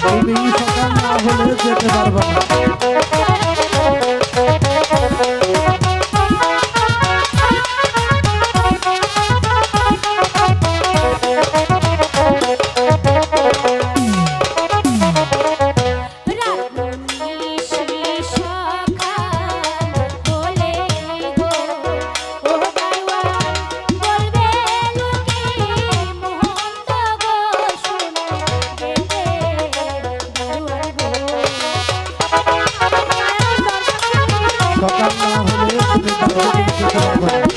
Speaker 8: তুমি সকাল না হলে যেতে পারবে না। সকাল না হলে তুমি দরবারে যেতে পারবে না।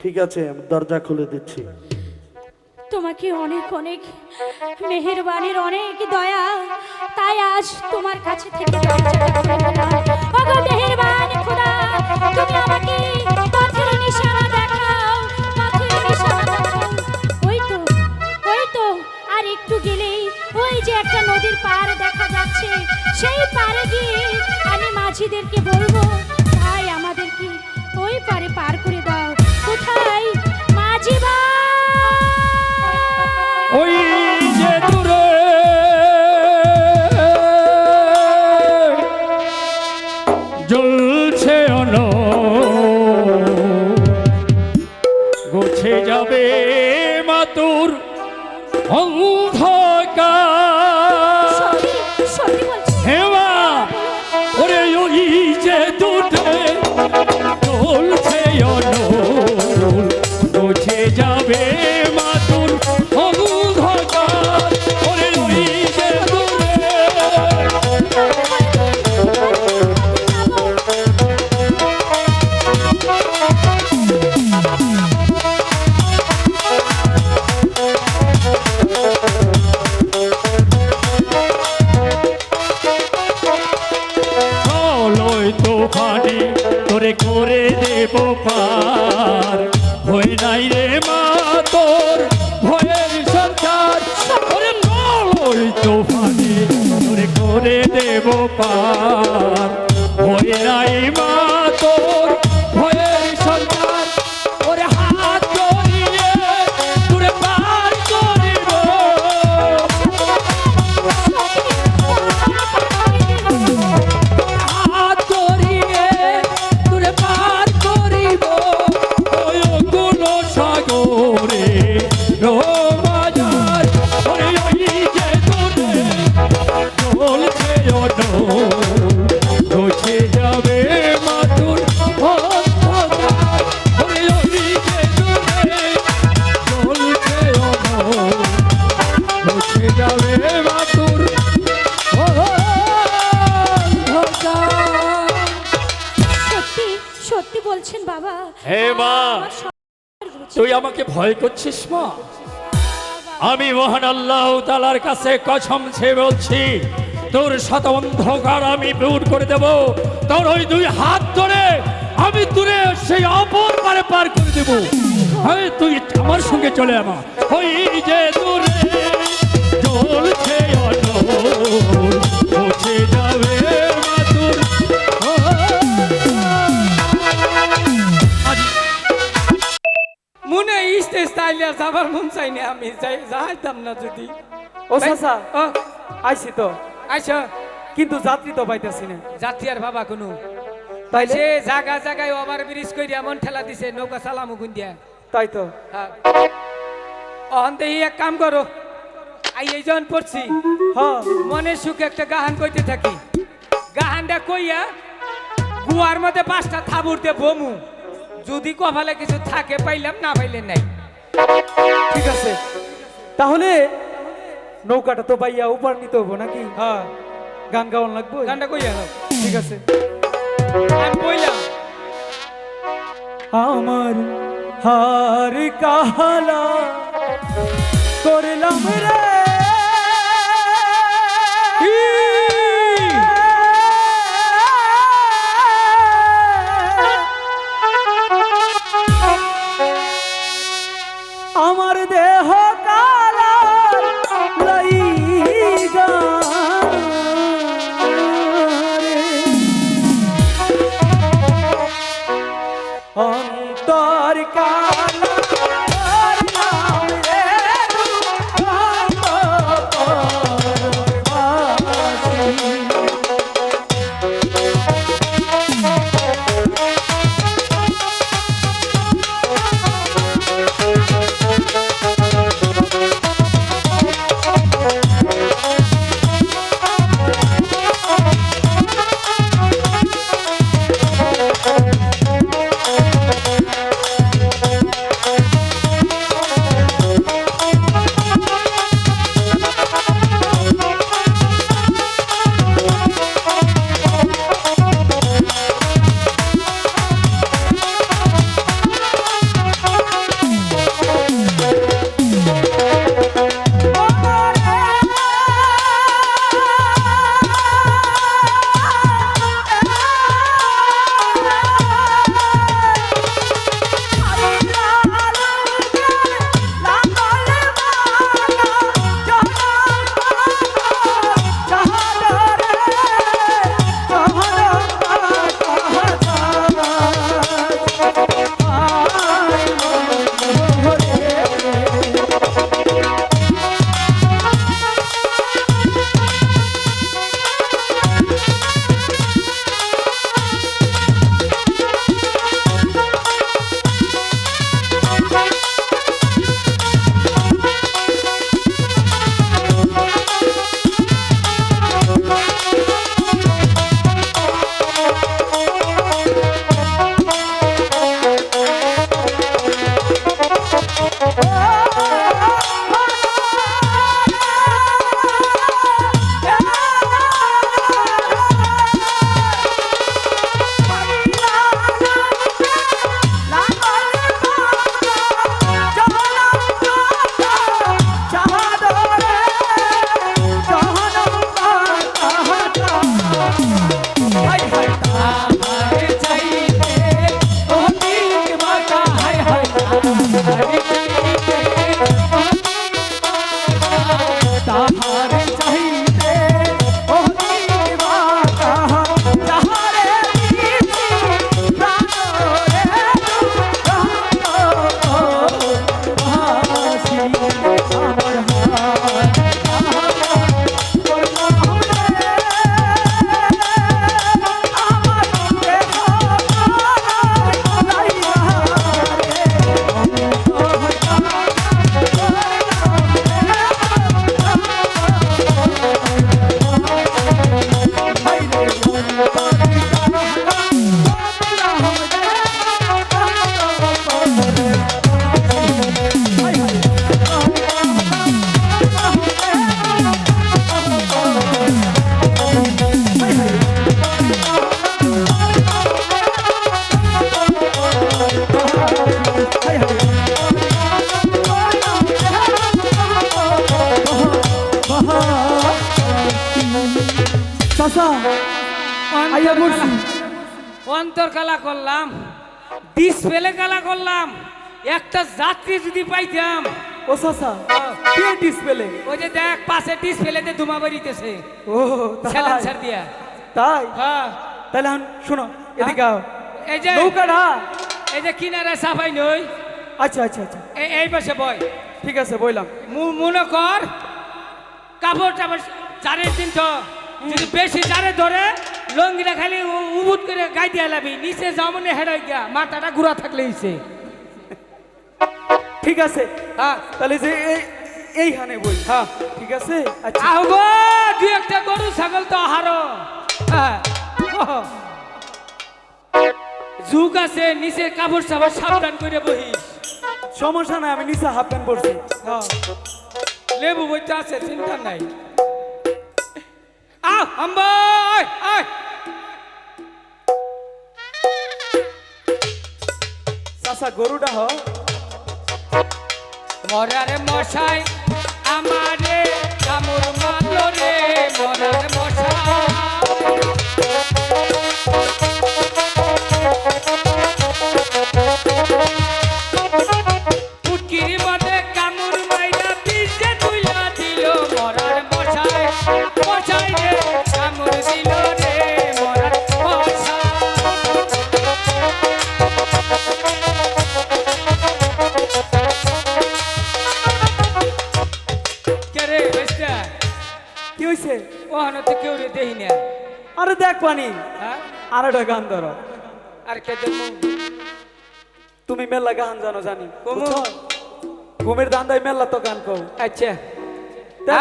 Speaker 8: ঠিক আছে, আমি দরজা খুলে দিচ্ছি।
Speaker 1: তোমাকে অনেক অনেক মেহেরবানির অনেক দয়া, তাই আজ তোমার কাছে থেকে দরজাটা খুলে দিলাম। মাঝিদেরকে বলবো ভাই আমাদেরকে ওই পারে পার করে দাও। কোথায় মাঝি ভাই?
Speaker 4: ওই যে দূরে জ্বলছে অনো গোছে যাবে মাতুর অন্ধকার।
Speaker 1: সত্যি সত্যি বলছি
Speaker 4: হেমা ওরে ওই যে দূরে জ্বলছে অনো গোছে যাবে মাতুর অন্ধকার। ওরে ওই যে দূরে চলোই তোফানে তোরে করে দেব পার। ভয় নাই রে মা তোর ভয়ের সরকার। ওরে চলোই তোফানে তোরে করে দেব পার। ভয় নাই মা তোর ভয়ের সরকার। ওরে হাত ধরিয়ে তোরে পার করিব। হাত ধরিয়ে তোরে পার করিব। ওই গুণ সাগরে রোমাজার। ওরে ওই যে দূরে চলছে অনো গোছে যাবে মাতুর অন্ধকার। ওরে ওই যে দূরে চলছে অনো গোছে যাবে মাতুর অন্ধকার।
Speaker 1: সত্যি সত্যি বলছেন বাবা?
Speaker 4: হে মা
Speaker 1: আমার সব ঘুরছে।
Speaker 4: তুই আমাকে ভয় করছিস মা? আমি মহান আল্লাহ তাআলার কাছে কসম খেয়ে বলছি তোর শত অন্ধকার আমি দূর করে দেব। তোর ওই দুই হাত ধরে আমি দূরে সেই অপর পারে পার করে দেব। হ্যাঁ তুই আমার সঙ্গে চলে আমা। ওই যে দূরে জ্বলছে অনো মুছে যাবে মাতুর।
Speaker 7: মনে স্টেজ স্টাইলে যাবার মন চাই না, আমি যাইতাম না যদি।
Speaker 9: ও চাচা
Speaker 7: ও
Speaker 9: আইছি তো,
Speaker 7: আইসা
Speaker 9: কিন্তু যাত্রী তো পাইতেছি না।
Speaker 7: যাত্রী আর বাবা কোনো
Speaker 9: তাইলে
Speaker 7: সে জায়গা জায়গায় ওভার ব্রিজ করে এমন ঠেলা দিছে নৌকা চালামু গুন দিয়া।
Speaker 9: তাই তো
Speaker 7: অহন দেহি এক কাম করো, আই এই জন পড়ছি
Speaker 9: হ্যাঁ
Speaker 7: মনের সুখে একটা গাহান কইতে থাকি। গাহানটা কইয়া গুয়ার মধ্যে 5টা থাবুর দিয়ে বমু। যদি কপালে কিছু থাকে পাইলাম, না পাইলে নাই।
Speaker 9: ঠিক আছে, তাহলে নৌকাটা তো পাইয়া উপর নিতে হবো নাকি?
Speaker 7: হ্যাঁ
Speaker 9: গান গাওয়ান লাগবে।
Speaker 7: গানটা কইয়া নাও।
Speaker 9: ঠিক আছে।
Speaker 7: আমি কইলাম
Speaker 9: আমার হার কাহালা করলাম রে আমার দেহ কালা লাইগা রে অন্তর কালা করলাম রে আইয়া পড়ছি
Speaker 7: অন্তর কালা করলাম, ডিসপ্লে কালা করলাম। একটা যাত্রী যদি পাইতাম,
Speaker 9: ও চাচা কে ডিসপ্লে
Speaker 7: ওই যে দেখ পাশে ডিসপ্লেতে ধুমা বেরিতেছে
Speaker 9: ও তাই
Speaker 7: স্যালেন্সার দিয়া।
Speaker 9: তাই
Speaker 7: হ্যাঁ,
Speaker 9: তাহলে এখন শোনো এদিকে আও।
Speaker 7: এই যে
Speaker 9: নৌকাটা
Speaker 7: এই যে কিনারে সাফাই নই,
Speaker 9: আচ্ছা আচ্ছা আচ্ছা
Speaker 7: এই পাশে বয়।
Speaker 9: ঠিক আছে বললাম
Speaker 7: মনে কর কাপড় টাপড় চারের দিন তো যদি বেশি চারে ধরে লঙ্গিটা খালি উবুত করে গাই দিয়ে লাবি, নিচে জামনে হেরাই গিয়া মাথাটা ঘুরা থাকলে হইছে।
Speaker 9: ঠিক আছে
Speaker 7: হ্যাঁ
Speaker 9: তাহলে যে এই হানে বই
Speaker 7: হ্যাঁ
Speaker 9: ঠিক আছে আচ্ছা
Speaker 7: আহগো দুই একটা গরু ছাগল তো হারো। হ্যাঁ যুগ আছে, নিচে কাপড় সাপড় সাবধান করে বহিস।
Speaker 9: সমস্যা নাই আমি নিচে হাফ প্যান্ট পরছি
Speaker 7: হ্যাঁ, লেবু বইতে আছে, চিন্তা নাই। আহ আম্বাই আয়
Speaker 9: চাচা গরুটা হ
Speaker 7: মরারে মশাই আমারে কামড় মারলো রে, মরারে মশাই পুটকির মধ্যে কামড় মাইরা পিছে তুইলা দিল, মরারে মশাই মশাই রে কামড় দিল রে, মরারে মশাই। কে রে বেস্টা,
Speaker 9: কি হইছে
Speaker 7: ওখানে তো কেউ রে দেহি না।
Speaker 9: আরে দেখ পানি
Speaker 7: হ্যাঁ
Speaker 9: আর একটা গান ধরো
Speaker 7: আর কে দেখবো
Speaker 9: তুমি মেলা গান জানো জানি
Speaker 7: কমু?
Speaker 9: বুঝছো? ঘুমের দান্দায় মেলা তো গান কও
Speaker 7: আচ্ছা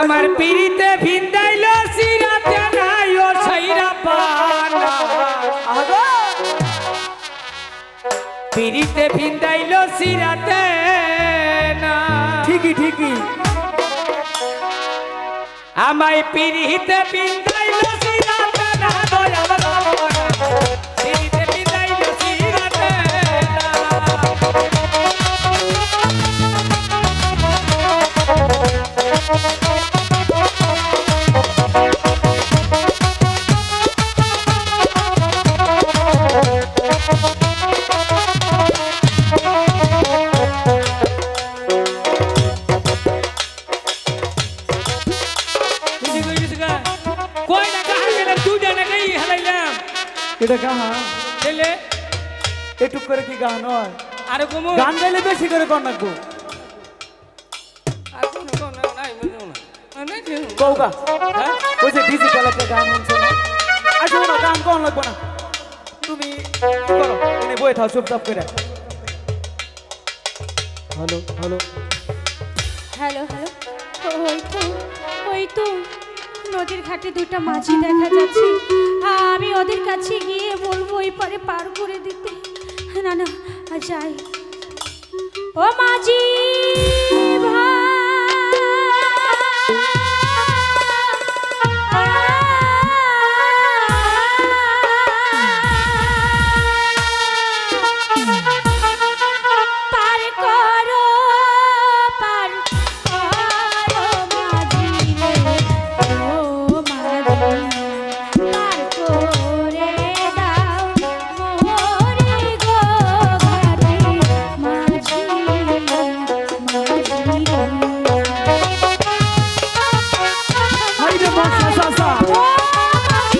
Speaker 7: আমার পিড়িতে ভিন্দাইলো সিরাতে নাই ও সাইরা পানা,
Speaker 9: আগো
Speaker 7: পিড়িতে ভিন্দাইলো সিরাতে না,
Speaker 9: ঠিকই ঠিকই
Speaker 7: আমায় পিড়িতে ভিন্দাইলো সিরাতে না, দয়াল বাবা পিড়িতে ভিন্দাইলো সিরাতে না। বুঝি কইছিস গা কয়টা কাহার গেলে দুইটা না গাই হালাইলাম
Speaker 9: এটা গান
Speaker 7: ছেলে।
Speaker 9: এটুক করে কি গান হয়
Speaker 7: আর কমু
Speaker 9: গান গাইলে বেশি করে কর নাকবো
Speaker 7: আর কোনো কোনো নাই বুঝো না নাই কেন
Speaker 9: কৌগা
Speaker 7: হ্যাঁ
Speaker 9: ওই যে ডিজিটাল একটা গান শুনছো না আচ্ছা না গান কোন লাগবো না তুমি কি করো এনে বই থাও চুপচাপ করে হ্যালো হ্যালো
Speaker 1: হ্যালো হ্যালো, ওই তো নদীর ঘাটে দুটো মাঝি দেখা যাচ্ছে। আমি ওদের কাছে গিয়ে বলবো ওই পারে পার করে দিতে। না না যাই। ও মাঝি পার করো, পার করো মাঝি রে, ও মাঝি পার করে দাও মোরে গো ঘাটে, মাঝি মাঝি রে।
Speaker 9: হাইরে বাসা সাসা
Speaker 1: ও মাঝি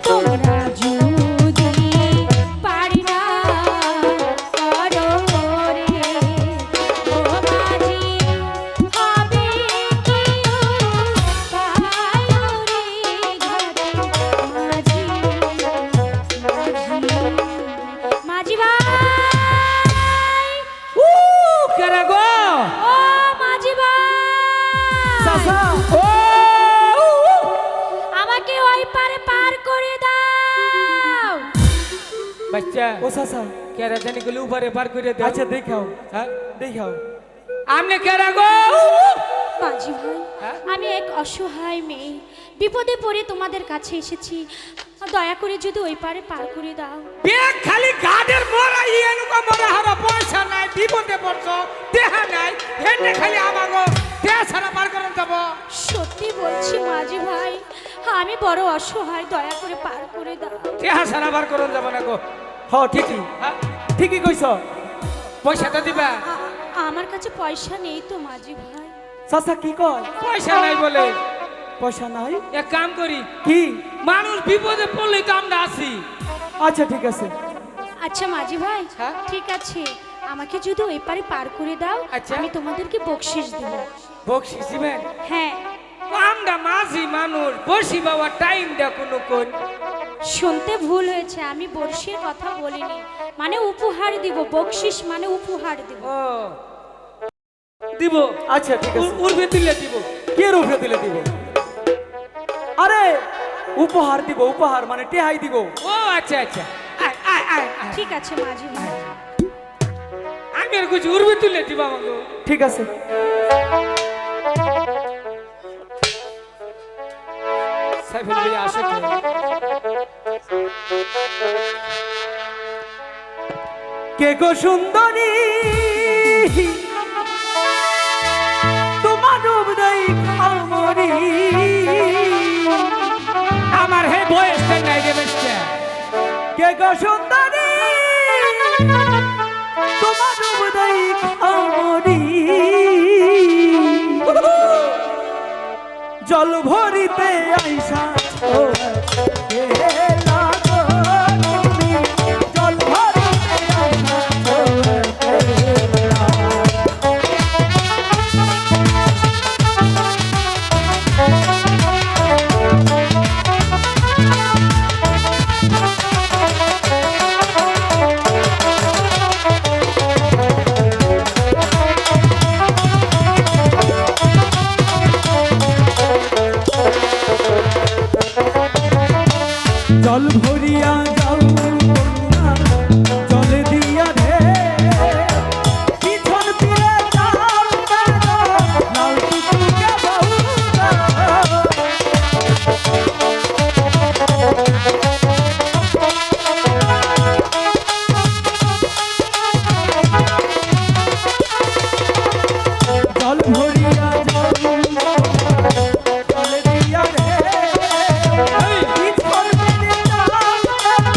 Speaker 1: তোমরা যদি পারি না করো রে, ও মাঝি হবে কি উপায় রে ঘাটে, মাঝি মাঝি মাঝি ভাই,
Speaker 7: উ কেরে গো
Speaker 1: ও মাঝি ভাই,
Speaker 9: সাসা
Speaker 7: ও
Speaker 1: আমাকে ওই পারে পার করে দাও।
Speaker 7: বাচ্চা
Speaker 9: ও সাসা
Speaker 7: কেরে জানি গলি উপরে পার করে দে।
Speaker 9: আচ্ছা দেখাও
Speaker 7: হ্যাঁ
Speaker 9: দেখাও
Speaker 7: আমনে কেরে গো
Speaker 1: মাঝি ভাই,
Speaker 7: হ্যাঁ?
Speaker 1: আমি এক অসহায় মেয়ে, বিপদে পড়ে তোমাদের কাছে এসেছি, দয়া করে যদি ওই পারে পার করে দাও।
Speaker 7: বেগ খালি গাডের মরা ইয়েনুকা মরা হারা পয়সা নাই বিপদে পড়ছো দেহা নাই হেনে খালি আমাগো দেহ ছাড়া পার করন যাব।
Speaker 1: সত্যি বলছি মাঝি ভাই, আমি বড় অসহায়, দয়া করে পার করে দাও।
Speaker 7: দেহ ছাড়া পার করন যাব না গো।
Speaker 9: হ ঠিকই
Speaker 7: হ্যাঁ?
Speaker 9: ঠিকই কইছ।
Speaker 7: পয়সা তো দিবা।
Speaker 1: আমার কাছে পয়সা নেই তো মাঝি ভাই।
Speaker 9: চাচা কি কয়?
Speaker 7: পয়সা নাই বলে
Speaker 9: পয়সা নাই?
Speaker 7: এক কাম করি,
Speaker 9: কি?
Speaker 7: মানুষ বিপদে পড়লে তো আমরা আছি।
Speaker 9: আচ্ছা ঠিক আছে।
Speaker 1: আচ্ছা মাঝি ভাই,
Speaker 7: হ্যাঁ?
Speaker 1: ঠিক আছে, আমাকে যদি ওই পারে পার করে দাও,
Speaker 7: আচ্ছা।
Speaker 1: আমি তোমাদেরকে বকশিস দেব।
Speaker 7: বকশিস দিবেন?
Speaker 1: হ্যাঁ।
Speaker 7: আমরা মাঝি মানুষ বসি বাবা টাইম দা কোনো কোন।
Speaker 1: শুনতে ভুল হয়েছে, আমি বর্ষির কথা বলিনি, মানে উপহার দিব, বকশিস মানে উপহার দিব।
Speaker 7: ও দিব।
Speaker 9: আচ্ছা ঠিক আছে।
Speaker 7: উর্বে দিলে দিব।
Speaker 9: কে রূপে দিলে দিব? আরে উপহার দিব, উপহার মানে টেহাই দিব।
Speaker 7: ও আচ্ছা আচ্ছা, আয় আয় আয় আয়।
Speaker 1: ঠিক আছে মাঝি ভাই।
Speaker 7: আমি আর কিছু উর্বে তুলে দিব আমাকে।
Speaker 9: ঠিক আছে।
Speaker 7: সাইফুল ভাই আসে তো।
Speaker 9: কে গো সুন্দরী তোমার রূপ দেই খামরি।
Speaker 7: আমার হে বয়সটা নাই রে বেশটা।
Speaker 9: কে গো সুন্দরী তোমার রূপ দেই খামরি। জল ভরিতে আইসা কে লাগো তুমি, জল ভরিতে আইসা জল ভরিয়া যাও কন্যা, জল দিয়া রে পিছন ফিরে যাও কেন, লাল টুকুকে বহুরা। জল ভরিয়া যাও জল দিয়া রে পিছন ফিরে যাও কেন,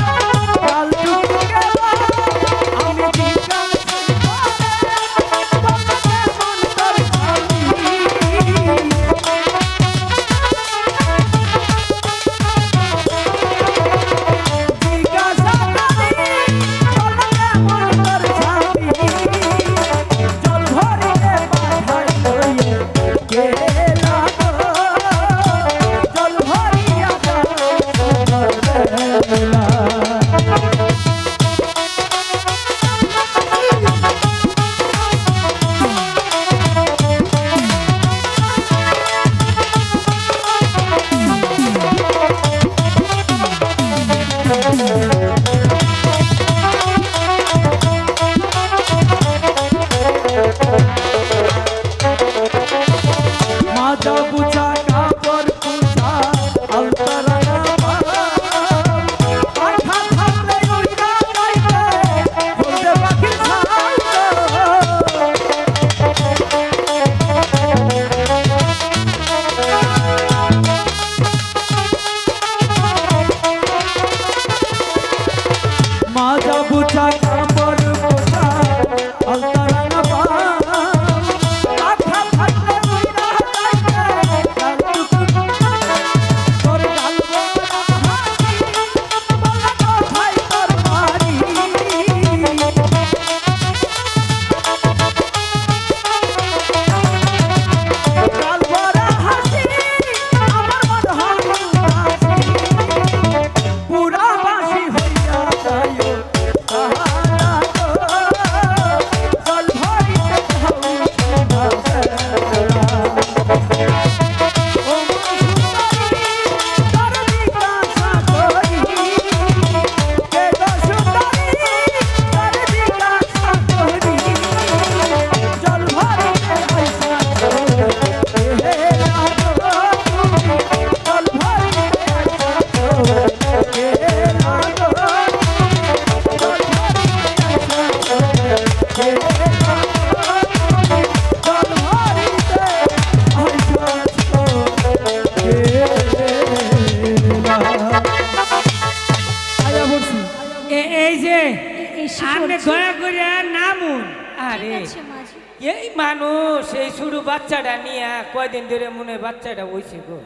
Speaker 7: আপনি
Speaker 1: চলছে।
Speaker 7: দয়া করে নামুন। আরে
Speaker 1: ঠিক আছে মাঝি।
Speaker 7: এই মানুষ এই শুরু বাচ্চাটা নিয়ে কয়দিন ধরে মনে হয় বাচ্চাটা হইছে গো।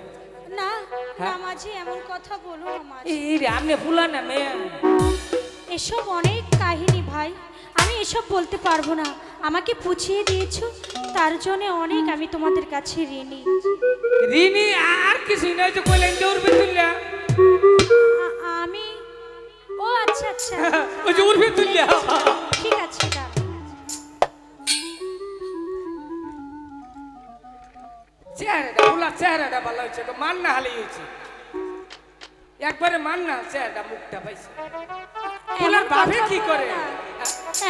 Speaker 1: না না মাঝি, এমন কথা বলো না মাঝি।
Speaker 7: এই রে আপনি ফুলা না মেয়ে।
Speaker 1: এসব অনেক কাহিনী ভাই, আমি এসব বলতে পারবো না। আমাকে পুছিয়ে দিয়েছো, তার জন্য অনেক আমি তোমাদের কাছে ঋণী।
Speaker 7: রিনি আর কিছু নাই যে কইলেন যে উর্ফে তুল্লা।
Speaker 1: আমি ও আচ্ছা আচ্ছা
Speaker 7: ওই যে উর্ফে তুল্লা।
Speaker 1: ঠিক আছে দাঁড়াও।
Speaker 7: চেহারাটা ফুলার চেহারাটা ভালো হয়েছে তো মান না হালি হয়েছে একবারে মান না চেহারাটা মুখটা পাইছে ফুলার
Speaker 1: এমন
Speaker 7: ভাবে
Speaker 1: কথা
Speaker 7: কি
Speaker 1: বলো
Speaker 7: করে
Speaker 1: না।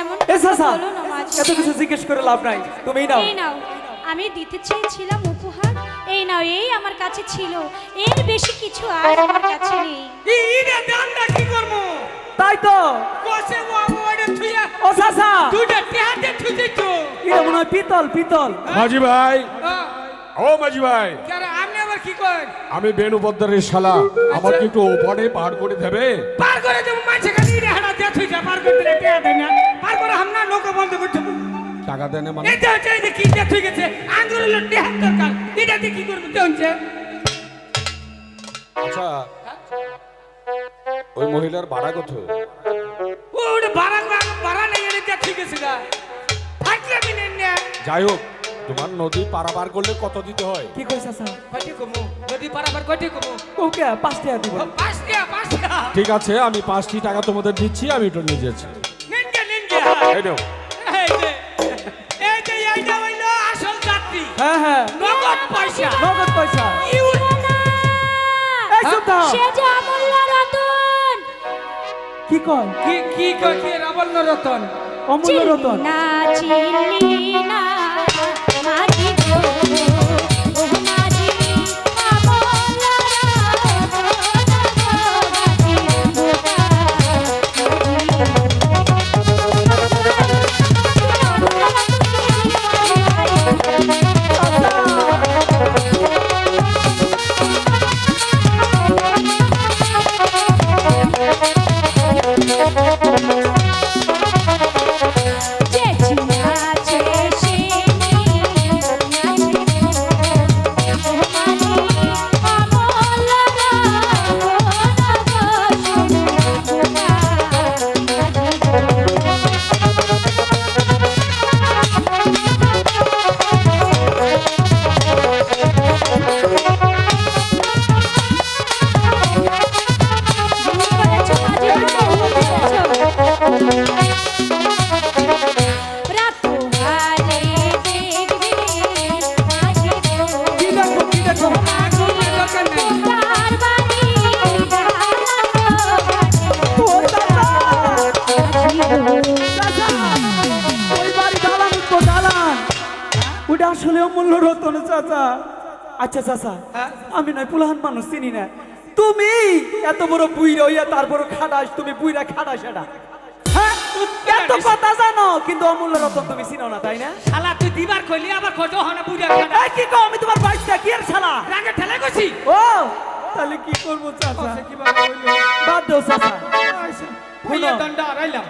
Speaker 1: এমন
Speaker 9: এ
Speaker 1: কথা
Speaker 9: চাচা
Speaker 1: বলো না মাঝি।
Speaker 9: এত কিছু জিজ্ঞেস করে লাভ নাই, তুমিই নাও।
Speaker 1: এই নাও, আমি দিতে চেয়েছিলাম উপহার, এই নাও, এই আমার কাছে ছিল, এর বেশি কিছু আর আমার কাছে নেই।
Speaker 7: ইরে দামটা কি করবো
Speaker 9: তাই তো।
Speaker 7: কসে ওটা থুইয়া
Speaker 9: ও চাচা,
Speaker 7: দুইটা টেহাতে থুই দিছো
Speaker 9: এটা মনে হয় পিতল পিতল।
Speaker 2: মাঝি ভাই, ও মাঝি ভাই,
Speaker 7: কেন আপনি আবার কি করেন
Speaker 2: আমি বেনু পদ্মারের শালা, আমাকে একটু ওপরে পার করে দেবে?
Speaker 7: পার করে দেবো মাঝে খালি ইরে হাড়া দিয়ে থুই যা পার করে দিলে টেহা দেয় না পার করে হামনা নৌকা বন্ধ করতে
Speaker 2: টাকা দেন মানে?
Speaker 7: এটা হচ্ছে এই যে কি দিয়ে থুই গেছে আঙ্গুল হলো টেহার দরকার এটা দিয়ে কি করবো তে হচ্ছে
Speaker 2: আচ্ছা, ওই মহিলার ভাড়া কত?
Speaker 7: ওটা বাড়া নেই এটা ঠিক আছে গা থাকলে আমি নেন না
Speaker 2: যাই হোক, তোমার নদী পারাপার করলে কত দিতে হয়?
Speaker 9: কি কই চাচা?
Speaker 7: কয়টি কমু যদি পারাবার কয়টি কমু
Speaker 9: ওকে 5 টাকা দিব।
Speaker 7: 5 টাকা
Speaker 2: ঠিক আছে, আমি 5টি টাকা তোমাদের দিচ্ছি, আমি এটা নিয়ে যাচ্ছি।
Speaker 7: নেন গে
Speaker 2: এই নাও।
Speaker 7: এইটা হইলো আসল যাত্রী
Speaker 9: হ্যাঁ হ্যাঁ,
Speaker 7: নগদ পয়সা
Speaker 9: নগদ পয়সা।
Speaker 7: ইউর
Speaker 9: এই চুপ থাও।
Speaker 1: সে যে অমূল্য রতন,
Speaker 9: কি কয়?
Speaker 7: কি রাবণ রতন
Speaker 9: অমূল্য রতন।
Speaker 1: না চিনলি না মাঝি গো, ও মাঝি অমূল্য যে চিনাছে সে
Speaker 9: কি দেখো কি দেখো?
Speaker 7: আগুনের দরকার নাই
Speaker 9: ও চাচা, চাচা, ওই বাড়ি দালান তো দালান। ওটা আসলে অমূল্য রতন চাচা। আচ্ছা চাচা, আমি নয় পুলাহান মানুষ চিনি না, তুমি এত বড় বুইরা হইয়া তারপর খাটাস, তুমি বুইরা খাটাস এটা, হ্যাঁ? এত কথা জানো কিন্তু অমূল্য রতন তুমি চিনো না, তাই না?
Speaker 7: শালা তুই দিবার কইলি আবার কত হনা বুড়া খানা
Speaker 9: এই কি কও, আমি তোমার বাইশটা কি এর শালা?
Speaker 7: রাগে ঠেলে গেছি
Speaker 9: ও তাহলে কি করবো চাচা? বাদ দাও চাচা।
Speaker 7: হইয়া দন্ডা রাইলাম